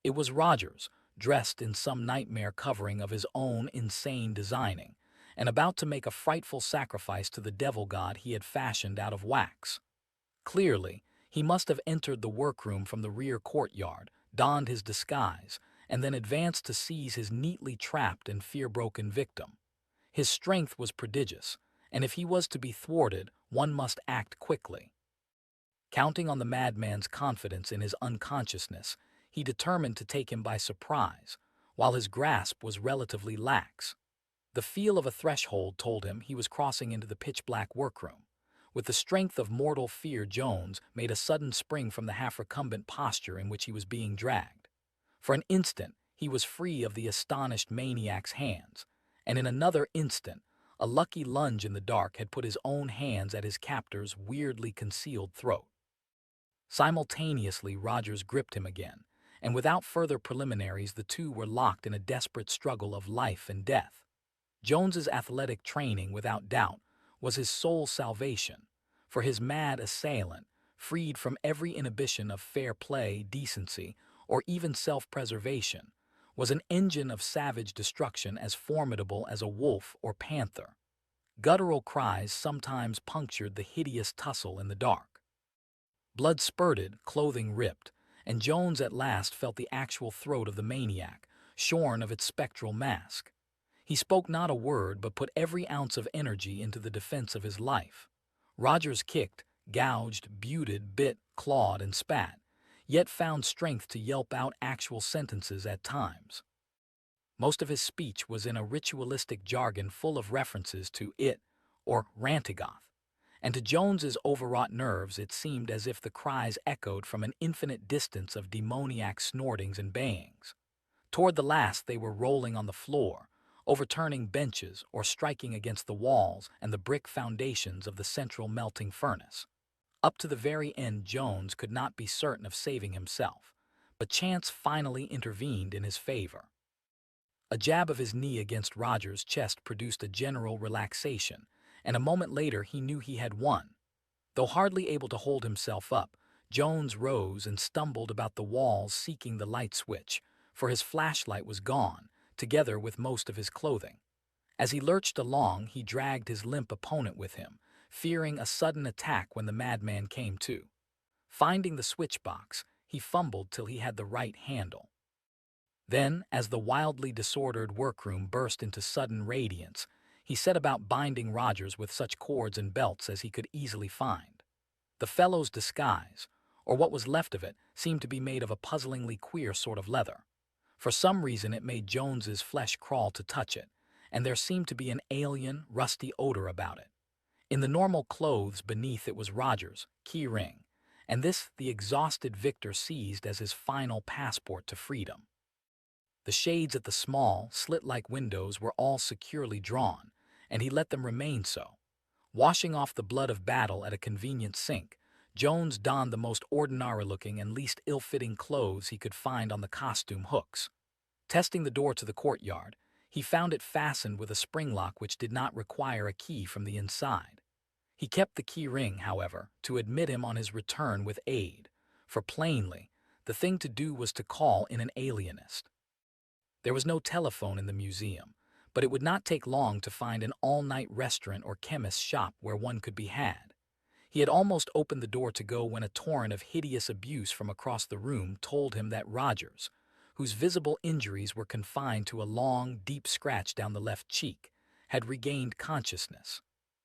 It was Rogers, dressed in some nightmare covering of his own insane designing, and about to make a frightful sacrifice to the devil god he had fashioned out of wax. Clearly, he must have entered the workroom from the rear courtyard, donned his disguise, and then advanced to seize his neatly trapped and fear-broken victim. His strength was prodigious, and if he was to be thwarted, one must act quickly. Counting on the madman's confidence in his unconsciousness, he determined to take him by surprise, while his grasp was relatively lax. The feel of a threshold told him he was crossing into the pitch-black workroom. With the strength of mortal fear, Jones made a sudden spring from the half-recumbent posture in which he was being dragged. For an instant, he was free of the astonished maniac's hands, and in another instant, a lucky lunge in the dark had put his own hands at his captor's weirdly concealed throat. Simultaneously, Rogers gripped him again, and without further preliminaries, the two were locked in a desperate struggle of life and death. Jones's athletic training, without doubt, was his sole salvation, for his mad assailant, freed from every inhibition of fair play, decency, or even self-preservation, was an engine of savage destruction as formidable as a wolf or panther. Guttural cries sometimes punctured the hideous tussle in the dark. Blood spurted, clothing ripped, and Jones at last felt the actual throat of the maniac, shorn of its spectral mask. He spoke not a word, but put every ounce of energy into the defense of his life. Rogers kicked, gouged, buted, bit, clawed, and spat, yet found strength to yelp out actual sentences at times. Most of his speech was in a ritualistic jargon full of references to it, or Rhan-Tegoth, and to Jones's overwrought nerves it seemed as if the cries echoed from an infinite distance of demoniac snortings and bayings. Toward the last they were rolling on the floor, overturning benches or striking against the walls and the brick foundations of the central melting furnace. Up to the very end Jones could not be certain of saving himself, but chance finally intervened in his favor. A jab of his knee against Rogers' chest produced a general relaxation, and a moment later he knew he had won. Though hardly able to hold himself up, Jones rose and stumbled about the walls seeking the light switch, for his flashlight was gone, together with most of his clothing. As he lurched along, he dragged his limp opponent with him, fearing a sudden attack when the madman came to. Finding the switch box, he fumbled till he had the right handle. Then, as the wildly disordered workroom burst into sudden radiance, he set about binding Rogers with such cords and belts as he could easily find. The fellow's disguise, or what was left of it, seemed to be made of a puzzlingly queer sort of leather. For some reason it made Jones's flesh crawl to touch it, and there seemed to be an alien, rusty odor about it. In the normal clothes beneath it was Rogers' key ring, and this the exhausted victor seized as his final passport to freedom. The shades at the small, slit-like windows were all securely drawn, and he let them remain so. Washing off the blood of battle at a convenient sink, Jones donned the most ordinary-looking and least ill-fitting clothes he could find on the costume hooks. Testing the door to the courtyard, he found it fastened with a spring lock which did not require a key from the inside. He kept the key ring, however, to admit him on his return with aid, for plainly, the thing to do was to call in an alienist. There was no telephone in the museum, but it would not take long to find an all-night restaurant or chemist's shop where one could be had. He had almost opened the door to go when a torrent of hideous abuse from across the room told him that Rogers, whose visible injuries were confined to a long, deep scratch down the left cheek, had regained consciousness.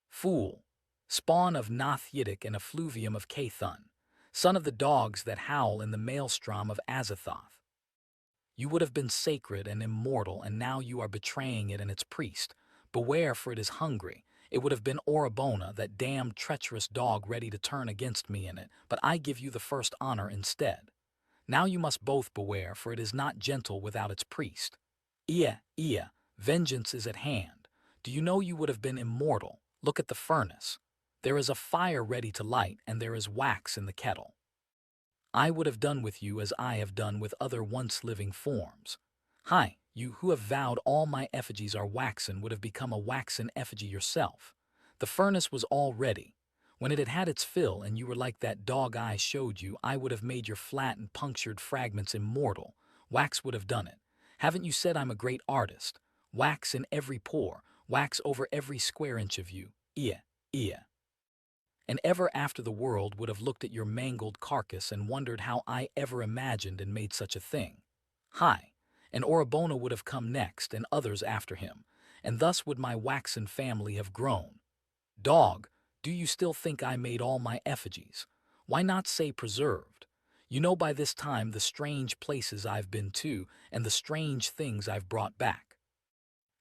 Fool, spawn of Nath Yiddick and effluvium of Cathun, son of the dogs that howl in the maelstrom of Azathoth. You would have been sacred and immortal, and now you are betraying it and its priest. Beware, for it is hungry. It would have been Orabona, that damned treacherous dog, ready to turn against me in it, but I give you the first honor instead. Now you must both beware, for it is not gentle without its priest. Ea, Ea, vengeance is at hand. Do you know you would have been immortal? Look at the furnace. There is a fire ready to light, and there is wax in the kettle. I would have done with you as I have done with other once-living forms. Hi, you who have vowed all my effigies are waxen would have become a waxen effigy yourself. The furnace was all ready. When it had had its fill and you were like that dog I showed you, I would have made your flat and punctured fragments immortal. Wax would have done it. Haven't you said I'm a great artist? Wax in every pore, wax over every square inch of you. Ea, Ea. And ever after the world would have looked at your mangled carcass and wondered how I ever imagined and made such a thing. Hi, and Orabona would have come next, and others after him, and thus would my waxen family have grown. Dog, do you still think I made all my effigies? Why not say preserved? You know by this time the strange places I've been to, and the strange things I've brought back.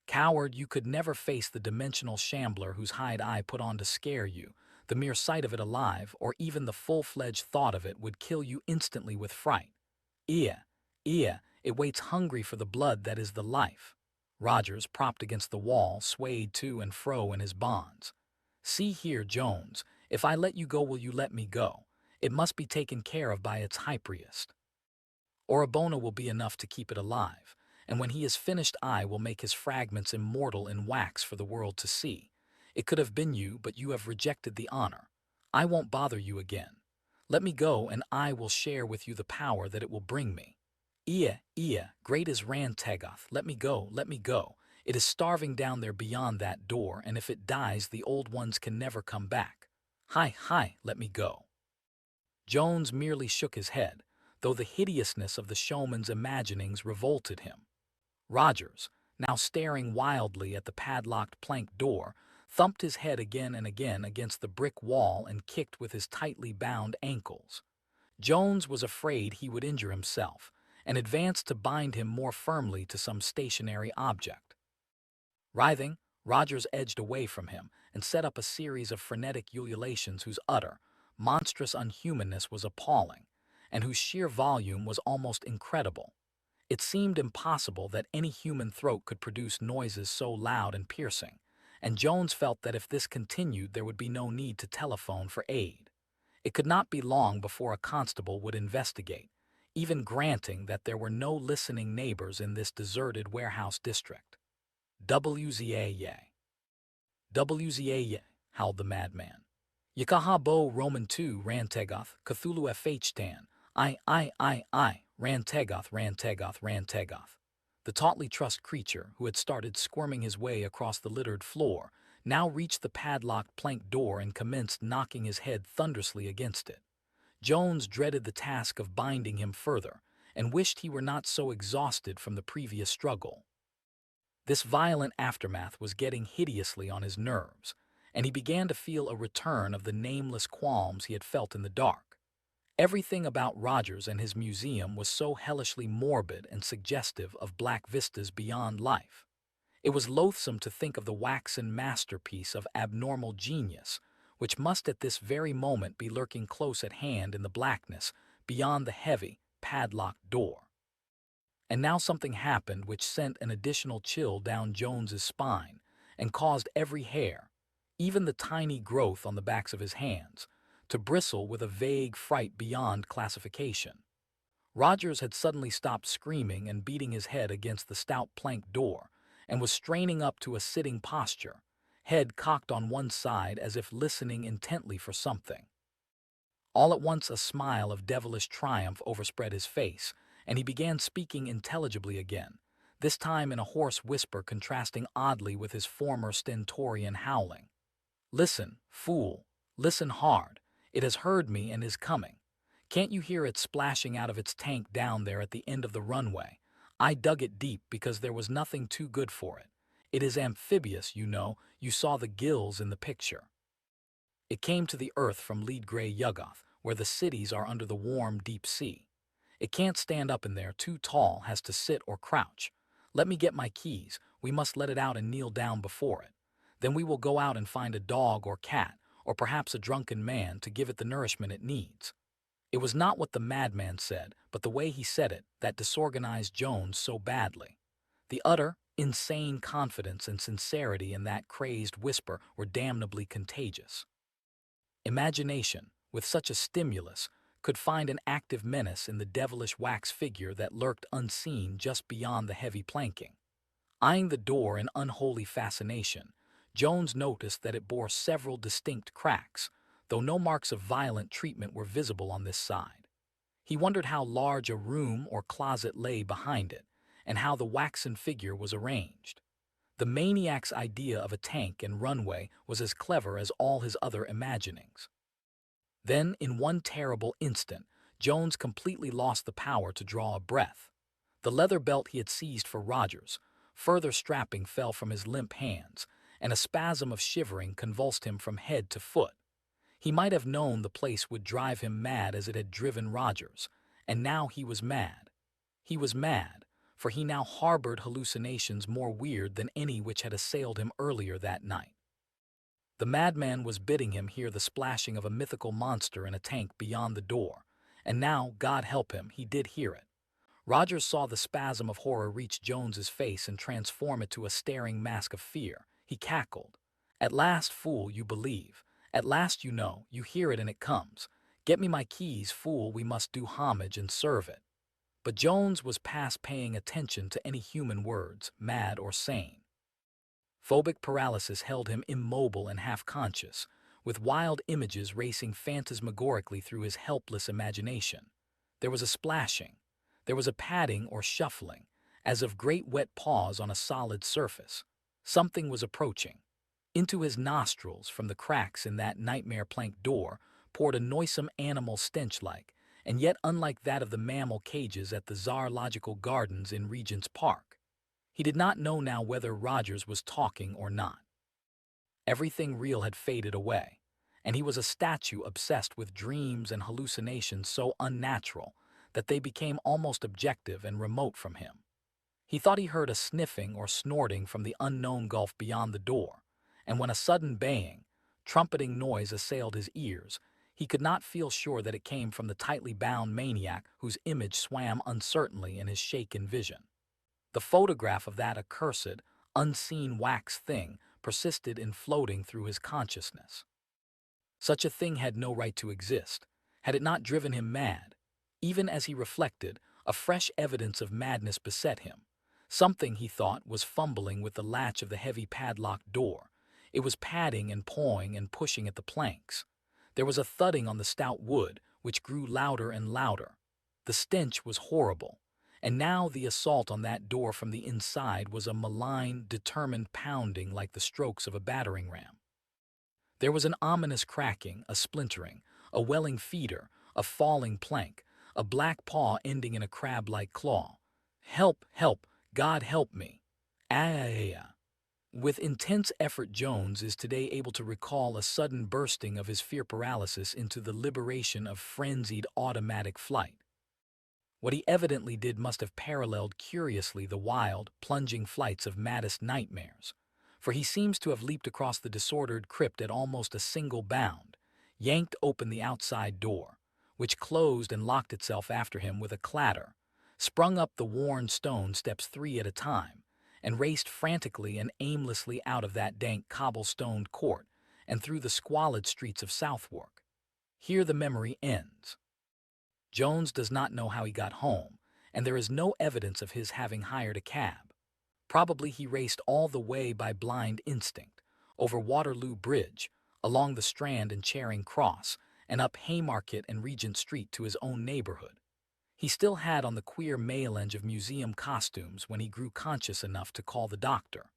Coward, you could never face the dimensional shambler whose hide I put on to scare you. The mere sight of it alive, or even the full-fledged thought of it, would kill you instantly with fright. Ea, Ea, it waits hungry for the blood that is the life. Rogers, propped against the wall, swayed to and fro in his bonds. See here, Jones, if I let you go, will you let me go? It must be taken care of by its high priest. Orabona will be enough to keep it alive, and when he is finished I will make his fragments immortal in wax for the world to see. It could have been you, but you have rejected the honor. I won't bother you again. Let me go, and I will share with you the power that it will bring me. Ea, Ea, great is Rhan-Tegoth, let me go, let me go. It is starving down there beyond that door, and if it dies, the old ones can never come back. Hi, hi, let me go. Jones merely shook his head, though the hideousness of the showman's imaginings revolted him. Rogers, now staring wildly at the padlocked plank door, thumped his head again and again against the brick wall and kicked with his tightly bound ankles. Jones was afraid he would injure himself, and advanced to bind him more firmly to some stationary object. Writhing, Rogers edged away from him and set up a series of frenetic ululations whose utter, monstrous unhumanness was appalling, and whose sheer volume was almost incredible. It seemed impossible that any human throat could produce noises so loud and piercing, and Jones felt that if this continued there would be no need to telephone for aid. It could not be long before a constable would investigate, even granting that there were no listening neighbors in this deserted warehouse district. WZA, WZA, howled the madman. Yakahabo Roman 2 Rhan-Tegoth, Cthulhu FH-Tan, I, Rhan-Tegoth, Rhan-Tegoth, Rhan-Tegoth. The tautly trussed creature, who had started squirming his way across the littered floor, now reached the padlocked plank door and commenced knocking his head thunderously against it. Jones dreaded the task of binding him further, and wished he were not so exhausted from the previous struggle. This violent aftermath was getting hideously on his nerves, and he began to feel a return of the nameless qualms he had felt in the dark. Everything about Rogers and his museum was so hellishly morbid and suggestive of black vistas beyond life. It was loathsome to think of the waxen masterpiece of abnormal genius, which must at this very moment be lurking close at hand in the blackness beyond the heavy, padlocked door. And now something happened which sent an additional chill down Jones's spine and caused every hair, even the tiny growth on the backs of his hands, to bristle with a vague fright beyond classification. Rogers had suddenly stopped screaming and beating his head against the stout plank door, and was straining up to a sitting posture, head cocked on one side as if listening intently for something. All at once a smile of devilish triumph overspread his face, and he began speaking intelligibly again, this time in a hoarse whisper contrasting oddly with his former stentorian howling. Listen, fool, listen hard. It has heard me and is coming. Can't you hear it splashing out of its tank down there at the end of the runway? I dug it deep because there was nothing too good for it. It is amphibious, you know. You saw the gills in the picture. It came to the earth from Lead Grey Yuggoth, where the cities are under the warm, deep sea. It can't stand up in there, too tall, has to sit or crouch. Let me get my keys, we must let it out and kneel down before it. Then we will go out and find a dog or cat, or perhaps a drunken man, to give it the nourishment it needs. It was not what the madman said, but the way he said it, that disorganized Jones so badly. The utter, insane confidence and sincerity in that crazed whisper were damnably contagious. Imagination, with such a stimulus, could find an active menace in the devilish wax figure that lurked unseen just beyond the heavy planking. Eyeing the door in unholy fascination, Jones noticed that it bore several distinct cracks, though no marks of violent treatment were visible on this side. He wondered how large a room or closet lay behind it, and how the waxen figure was arranged. The maniac's idea of a tank and runway was as clever as all his other imaginings. Then, in one terrible instant, Jones completely lost the power to draw a breath. The leather belt he had seized for Rogers, further strapping, fell from his limp hands, and a spasm of shivering convulsed him from head to foot. He might have known the place would drive him mad as it had driven Rogers, and now he was mad. He was mad, for he now harbored hallucinations more weird than any which had assailed him earlier that night. The madman was bidding him hear the splashing of a mythical monster in a tank beyond the door, and now, God help him, he did hear it. Rogers saw the spasm of horror reach Jones's face and transform it to a staring mask of fear. He cackled. "At last, fool, you believe. At last you know, you hear it and it comes. Get me my keys, fool, we must do homage and serve it." But Jones was past paying attention to any human words, mad or sane. Phobic paralysis held him immobile and half-conscious, with wild images racing phantasmagorically through his helpless imagination. There was a splashing. There was a padding or shuffling, as of great wet paws on a solid surface. Something was approaching. Into his nostrils, from the cracks in that nightmare plank door, poured a noisome animal stench-like, and yet unlike that of the mammal cages at the Zoological Gardens in Regent's Park. He did not know now whether Rogers was talking or not. Everything real had faded away, and he was a statue obsessed with dreams and hallucinations so unnatural that they became almost objective and remote from him. He thought he heard a sniffing or snorting from the unknown gulf beyond the door, and when a sudden baying, trumpeting noise assailed his ears, he could not feel sure that it came from the tightly bound maniac whose image swam uncertainly in his shaken vision. The photograph of that accursed, unseen wax thing persisted in floating through his consciousness. Such a thing had no right to exist, had it not driven him mad. Even as he reflected, a fresh evidence of madness beset him. Something, he thought, was fumbling with the latch of the heavy padlocked door. It was padding and pawing and pushing at the planks. There was a thudding on the stout wood, which grew louder and louder. The stench was horrible, and now the assault on that door from the inside was a malign, determined pounding like the strokes of a battering ram. There was an ominous cracking, a splintering, a welling feeder, a falling plank, a black paw ending in a crab-like claw. "Help, help, God help me. Ah." With intense effort, Jones is today able to recall a sudden bursting of his fear paralysis into the liberation of frenzied automatic flight. What he evidently did must have paralleled curiously the wild, plunging flights of maddest nightmares, for he seems to have leaped across the disordered crypt at almost a single bound, yanked open the outside door, which closed and locked itself after him with a clatter, sprung up the worn stone steps 3 at a time, and raced frantically and aimlessly out of that dank cobblestoned court and through the squalid streets of Southwark. Here the memory ends. Jones does not know how he got home, and there is no evidence of his having hired a cab. Probably he raced all the way by blind instinct, over Waterloo Bridge, along the Strand and Charing Cross, and up Haymarket and Regent Street to his own neighborhood. He still had on the queer melange of museum costumes when he grew conscious enough to call the doctor.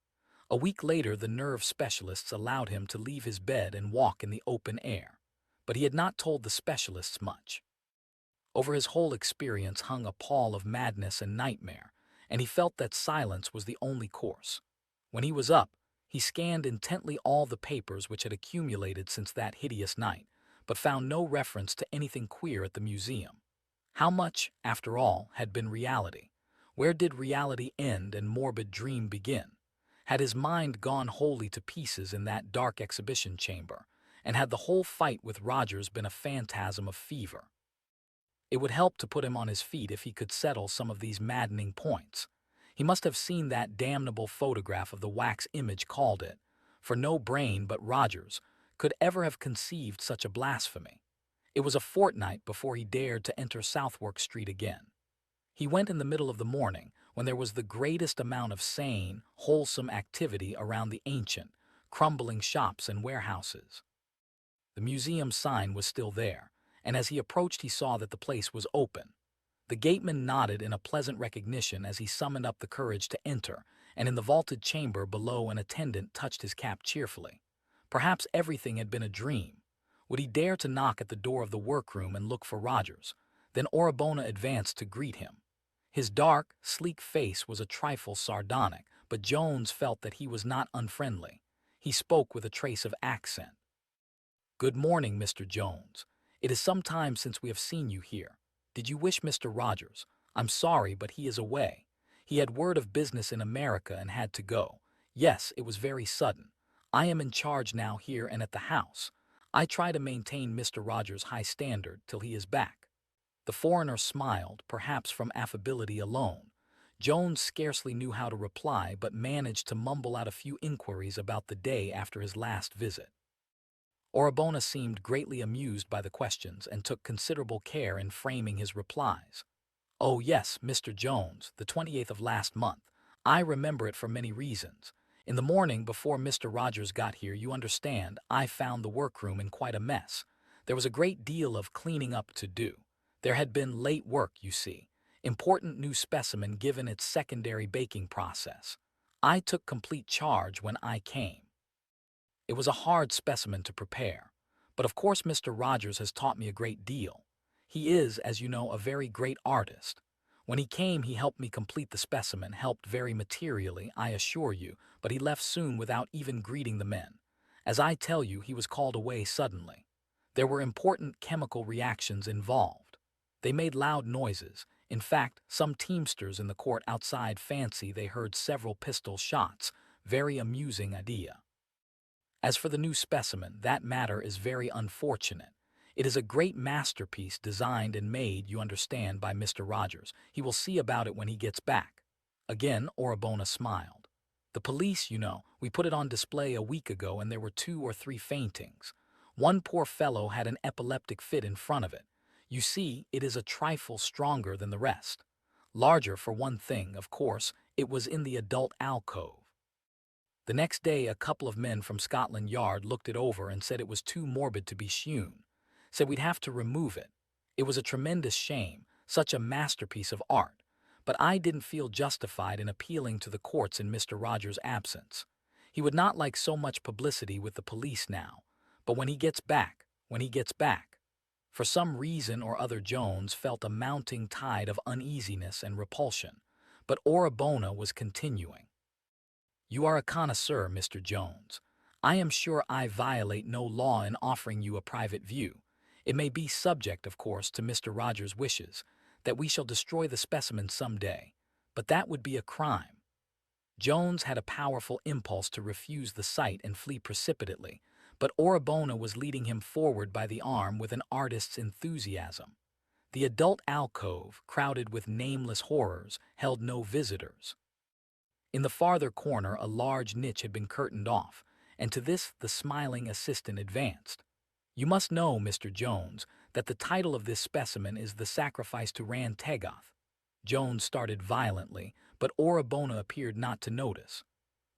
A week later, the nerve specialists allowed him to leave his bed and walk in the open air, but he had not told the specialists much. Over his whole experience hung a pall of madness and nightmare, and he felt that silence was the only course. When he was up, he scanned intently all the papers which had accumulated since that hideous night, but found no reference to anything queer at the museum. How much, after all, had been reality? Where did reality end and morbid dream begin? Had his mind gone wholly to pieces in that dark exhibition chamber? And had the whole fight with Rogers been a phantasm of fever? It would help to put him on his feet if he could settle some of these maddening points. He must have seen that damnable photograph of the wax image called it, for no brain but Rogers could ever have conceived such a blasphemy. It was a fortnight before he dared to enter Southwark Street again. He went in the middle of the morning, when there was the greatest amount of sane, wholesome activity around the ancient, crumbling shops and warehouses. The museum sign was still there, and as he approached he saw that the place was open. The gateman nodded in a pleasant recognition as he summoned up the courage to enter, and in the vaulted chamber below an attendant touched his cap cheerfully. Perhaps everything had been a dream. Would he dare to knock at the door of the workroom and look for Rogers? Then Orabona advanced to greet him. His dark, sleek face was a trifle sardonic, but Jones felt that he was not unfriendly. He spoke with a trace of accent. "Good morning, Mr. Jones. It is some time since we have seen you here. Did you wish Mr. Rogers? I'm sorry, but he is away. He had word of business in America and had to go. Yes, it was very sudden. I am in charge now here and at the house. I try to maintain Mr. Rogers' high standard till he is back." The foreigner smiled, perhaps from affability alone. Jones scarcely knew how to reply, but managed to mumble out a few inquiries about the day after his last visit. Orabona seemed greatly amused by the questions and took considerable care in framing his replies. "Oh yes, Mr. Jones, the 28th of last month. I remember it for many reasons. In the morning before Mr. Rogers got here, you understand, I found the workroom in quite a mess. There was a great deal of cleaning up to do. There had been late work, you see. Important new specimen given its secondary baking process. I took complete charge when I came. It was a hard specimen to prepare, but of course Mr. Rogers has taught me a great deal. He is, as you know, a very great artist. When he came, he helped me complete the specimen, helped very materially, I assure you, but he left soon without even greeting the men. As I tell you, he was called away suddenly. There were important chemical reactions involved. They made loud noises. In fact, some teamsters in the court outside fancy they heard several pistol shots. Very amusing idea. As for the new specimen, that matter is very unfortunate. It is a great masterpiece designed and made, you understand, by Mr. Rogers. He will see about it when he gets back." Again, Orabona smiled. "The police, you know, we put it on display a week ago and there were 2 or 3 faintings. One poor fellow had an epileptic fit in front of it. You see, it is a trifle stronger than the rest. Larger for one thing, of course, it was in the adult alcove. The next day a couple of men from Scotland Yard looked it over and said it was too morbid to be shewn. Said we'd have to remove it. It was a tremendous shame, such a masterpiece of art. But I didn't feel justified in appealing to the courts in Mr. Rogers' absence. He would not like so much publicity with the police now. But when he gets back. For some reason or other Jones felt a mounting tide of uneasiness and repulsion. But Orabona was continuing. "You are a connoisseur, Mr. Jones. I am sure I violate no law in offering you a private view. It may be subject, of course, to Mr. Rogers' wishes, that we shall destroy the specimen some day, but that would be a crime." Jones had a powerful impulse to refuse the sight and flee precipitately, but Orabona was leading him forward by the arm with an artist's enthusiasm. The adult alcove, crowded with nameless horrors, held no visitors. In the farther corner a large niche had been curtained off, and to this the smiling assistant advanced. "You must know, Mr. Jones, that the title of this specimen is The Sacrifice to Rhan-Tegoth." Jones started violently, but Orabona appeared not to notice.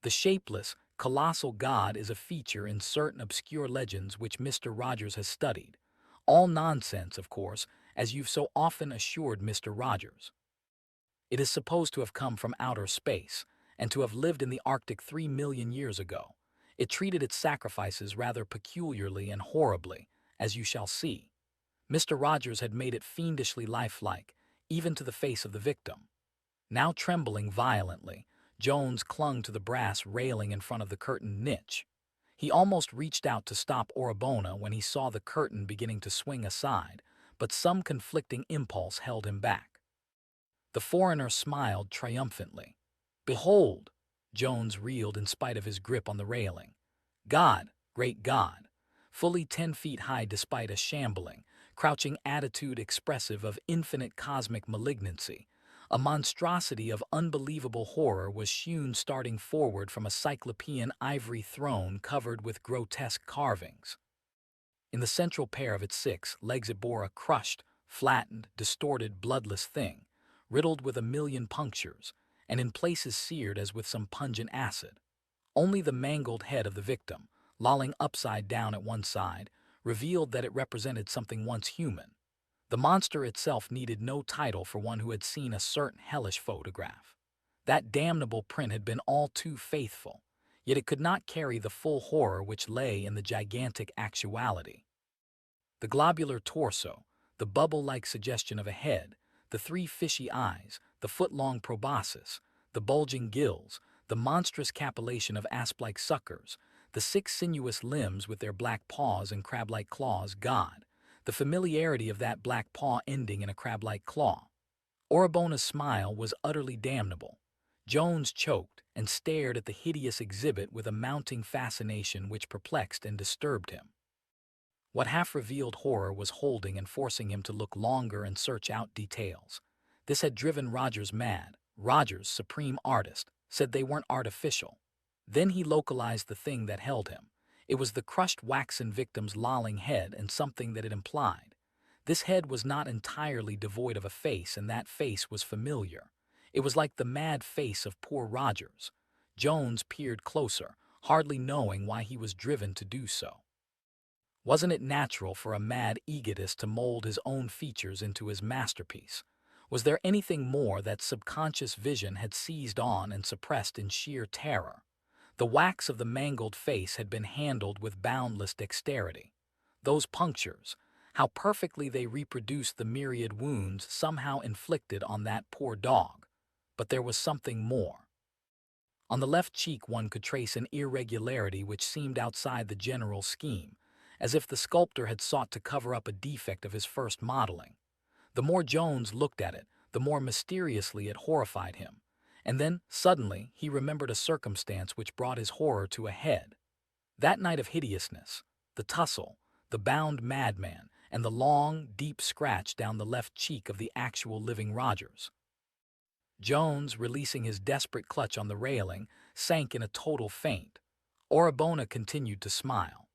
The shapeless, colossal god is a feature in certain obscure legends which Mr. Rogers has studied. All nonsense, of course, as you've so often assured Mr. Rogers. It is supposed to have come from outer space, and to have lived in the Arctic 3 million years ago. It treated its sacrifices rather peculiarly and horribly, as you shall see. Mr. Rogers had made it fiendishly lifelike, even to the face of the victim. Now trembling violently, Jones clung to the brass railing in front of the curtained niche. He almost reached out to stop Orabona when he saw the curtain beginning to swing aside, but some conflicting impulse held him back. The foreigner smiled triumphantly. "Behold!" Jones reeled in spite of his grip on the railing. "God, great God!" Fully 10 feet high despite a shambling, crouching attitude expressive of infinite cosmic malignancy, a monstrosity of unbelievable horror was hewn starting forward from a cyclopean ivory throne covered with grotesque carvings. In the central pair of its 6 legs it bore a crushed, flattened, distorted, bloodless thing, riddled with a million punctures, and in places seared as with some pungent acid. Only the mangled head of the victim, lolling upside down at one side, revealed that it represented something once human. The monster itself needed no title for one who had seen a certain hellish photograph. That damnable print had been all too faithful, yet it could not carry the full horror which lay in the gigantic actuality. The globular torso, the bubble-like suggestion of a head, the 3 fishy eyes, the foot-long proboscis, the bulging gills, the monstrous capillation of asp-like suckers, the 6 sinuous limbs with their black paws and crab-like claws. God, the familiarity of that black paw ending in a crab-like claw. Orabona's smile was utterly damnable. Jones choked and stared at the hideous exhibit with a mounting fascination which perplexed and disturbed him. What half-revealed horror was holding and forcing him to look longer and search out details. This had driven Rogers mad. Rogers, supreme artist, said they weren't artificial. Then he localized the thing that held him. It was the crushed waxen victim's lolling head and something that it implied. This head was not entirely devoid of a face, and that face was familiar. It was like the mad face of poor Rogers. Jones peered closer, hardly knowing why he was driven to do so. Wasn't it natural for a mad egotist to mold his own features into his masterpiece? Was there anything more that subconscious vision had seized on and suppressed in sheer terror? The wax of the mangled face had been handled with boundless dexterity. Those punctures, how perfectly they reproduced the myriad wounds somehow inflicted on that poor dog. But there was something more. On the left cheek one could trace an irregularity which seemed outside the general scheme, as if the sculptor had sought to cover up a defect of his first modeling. The more Jones looked at it, the more mysteriously it horrified him. And then, suddenly, he remembered a circumstance which brought his horror to a head. That night of hideousness, the tussle, the bound madman, and the long, deep scratch down the left cheek of the actual living Rogers. Jones, releasing his desperate clutch on the railing, sank in a total faint. Orabona continued to smile.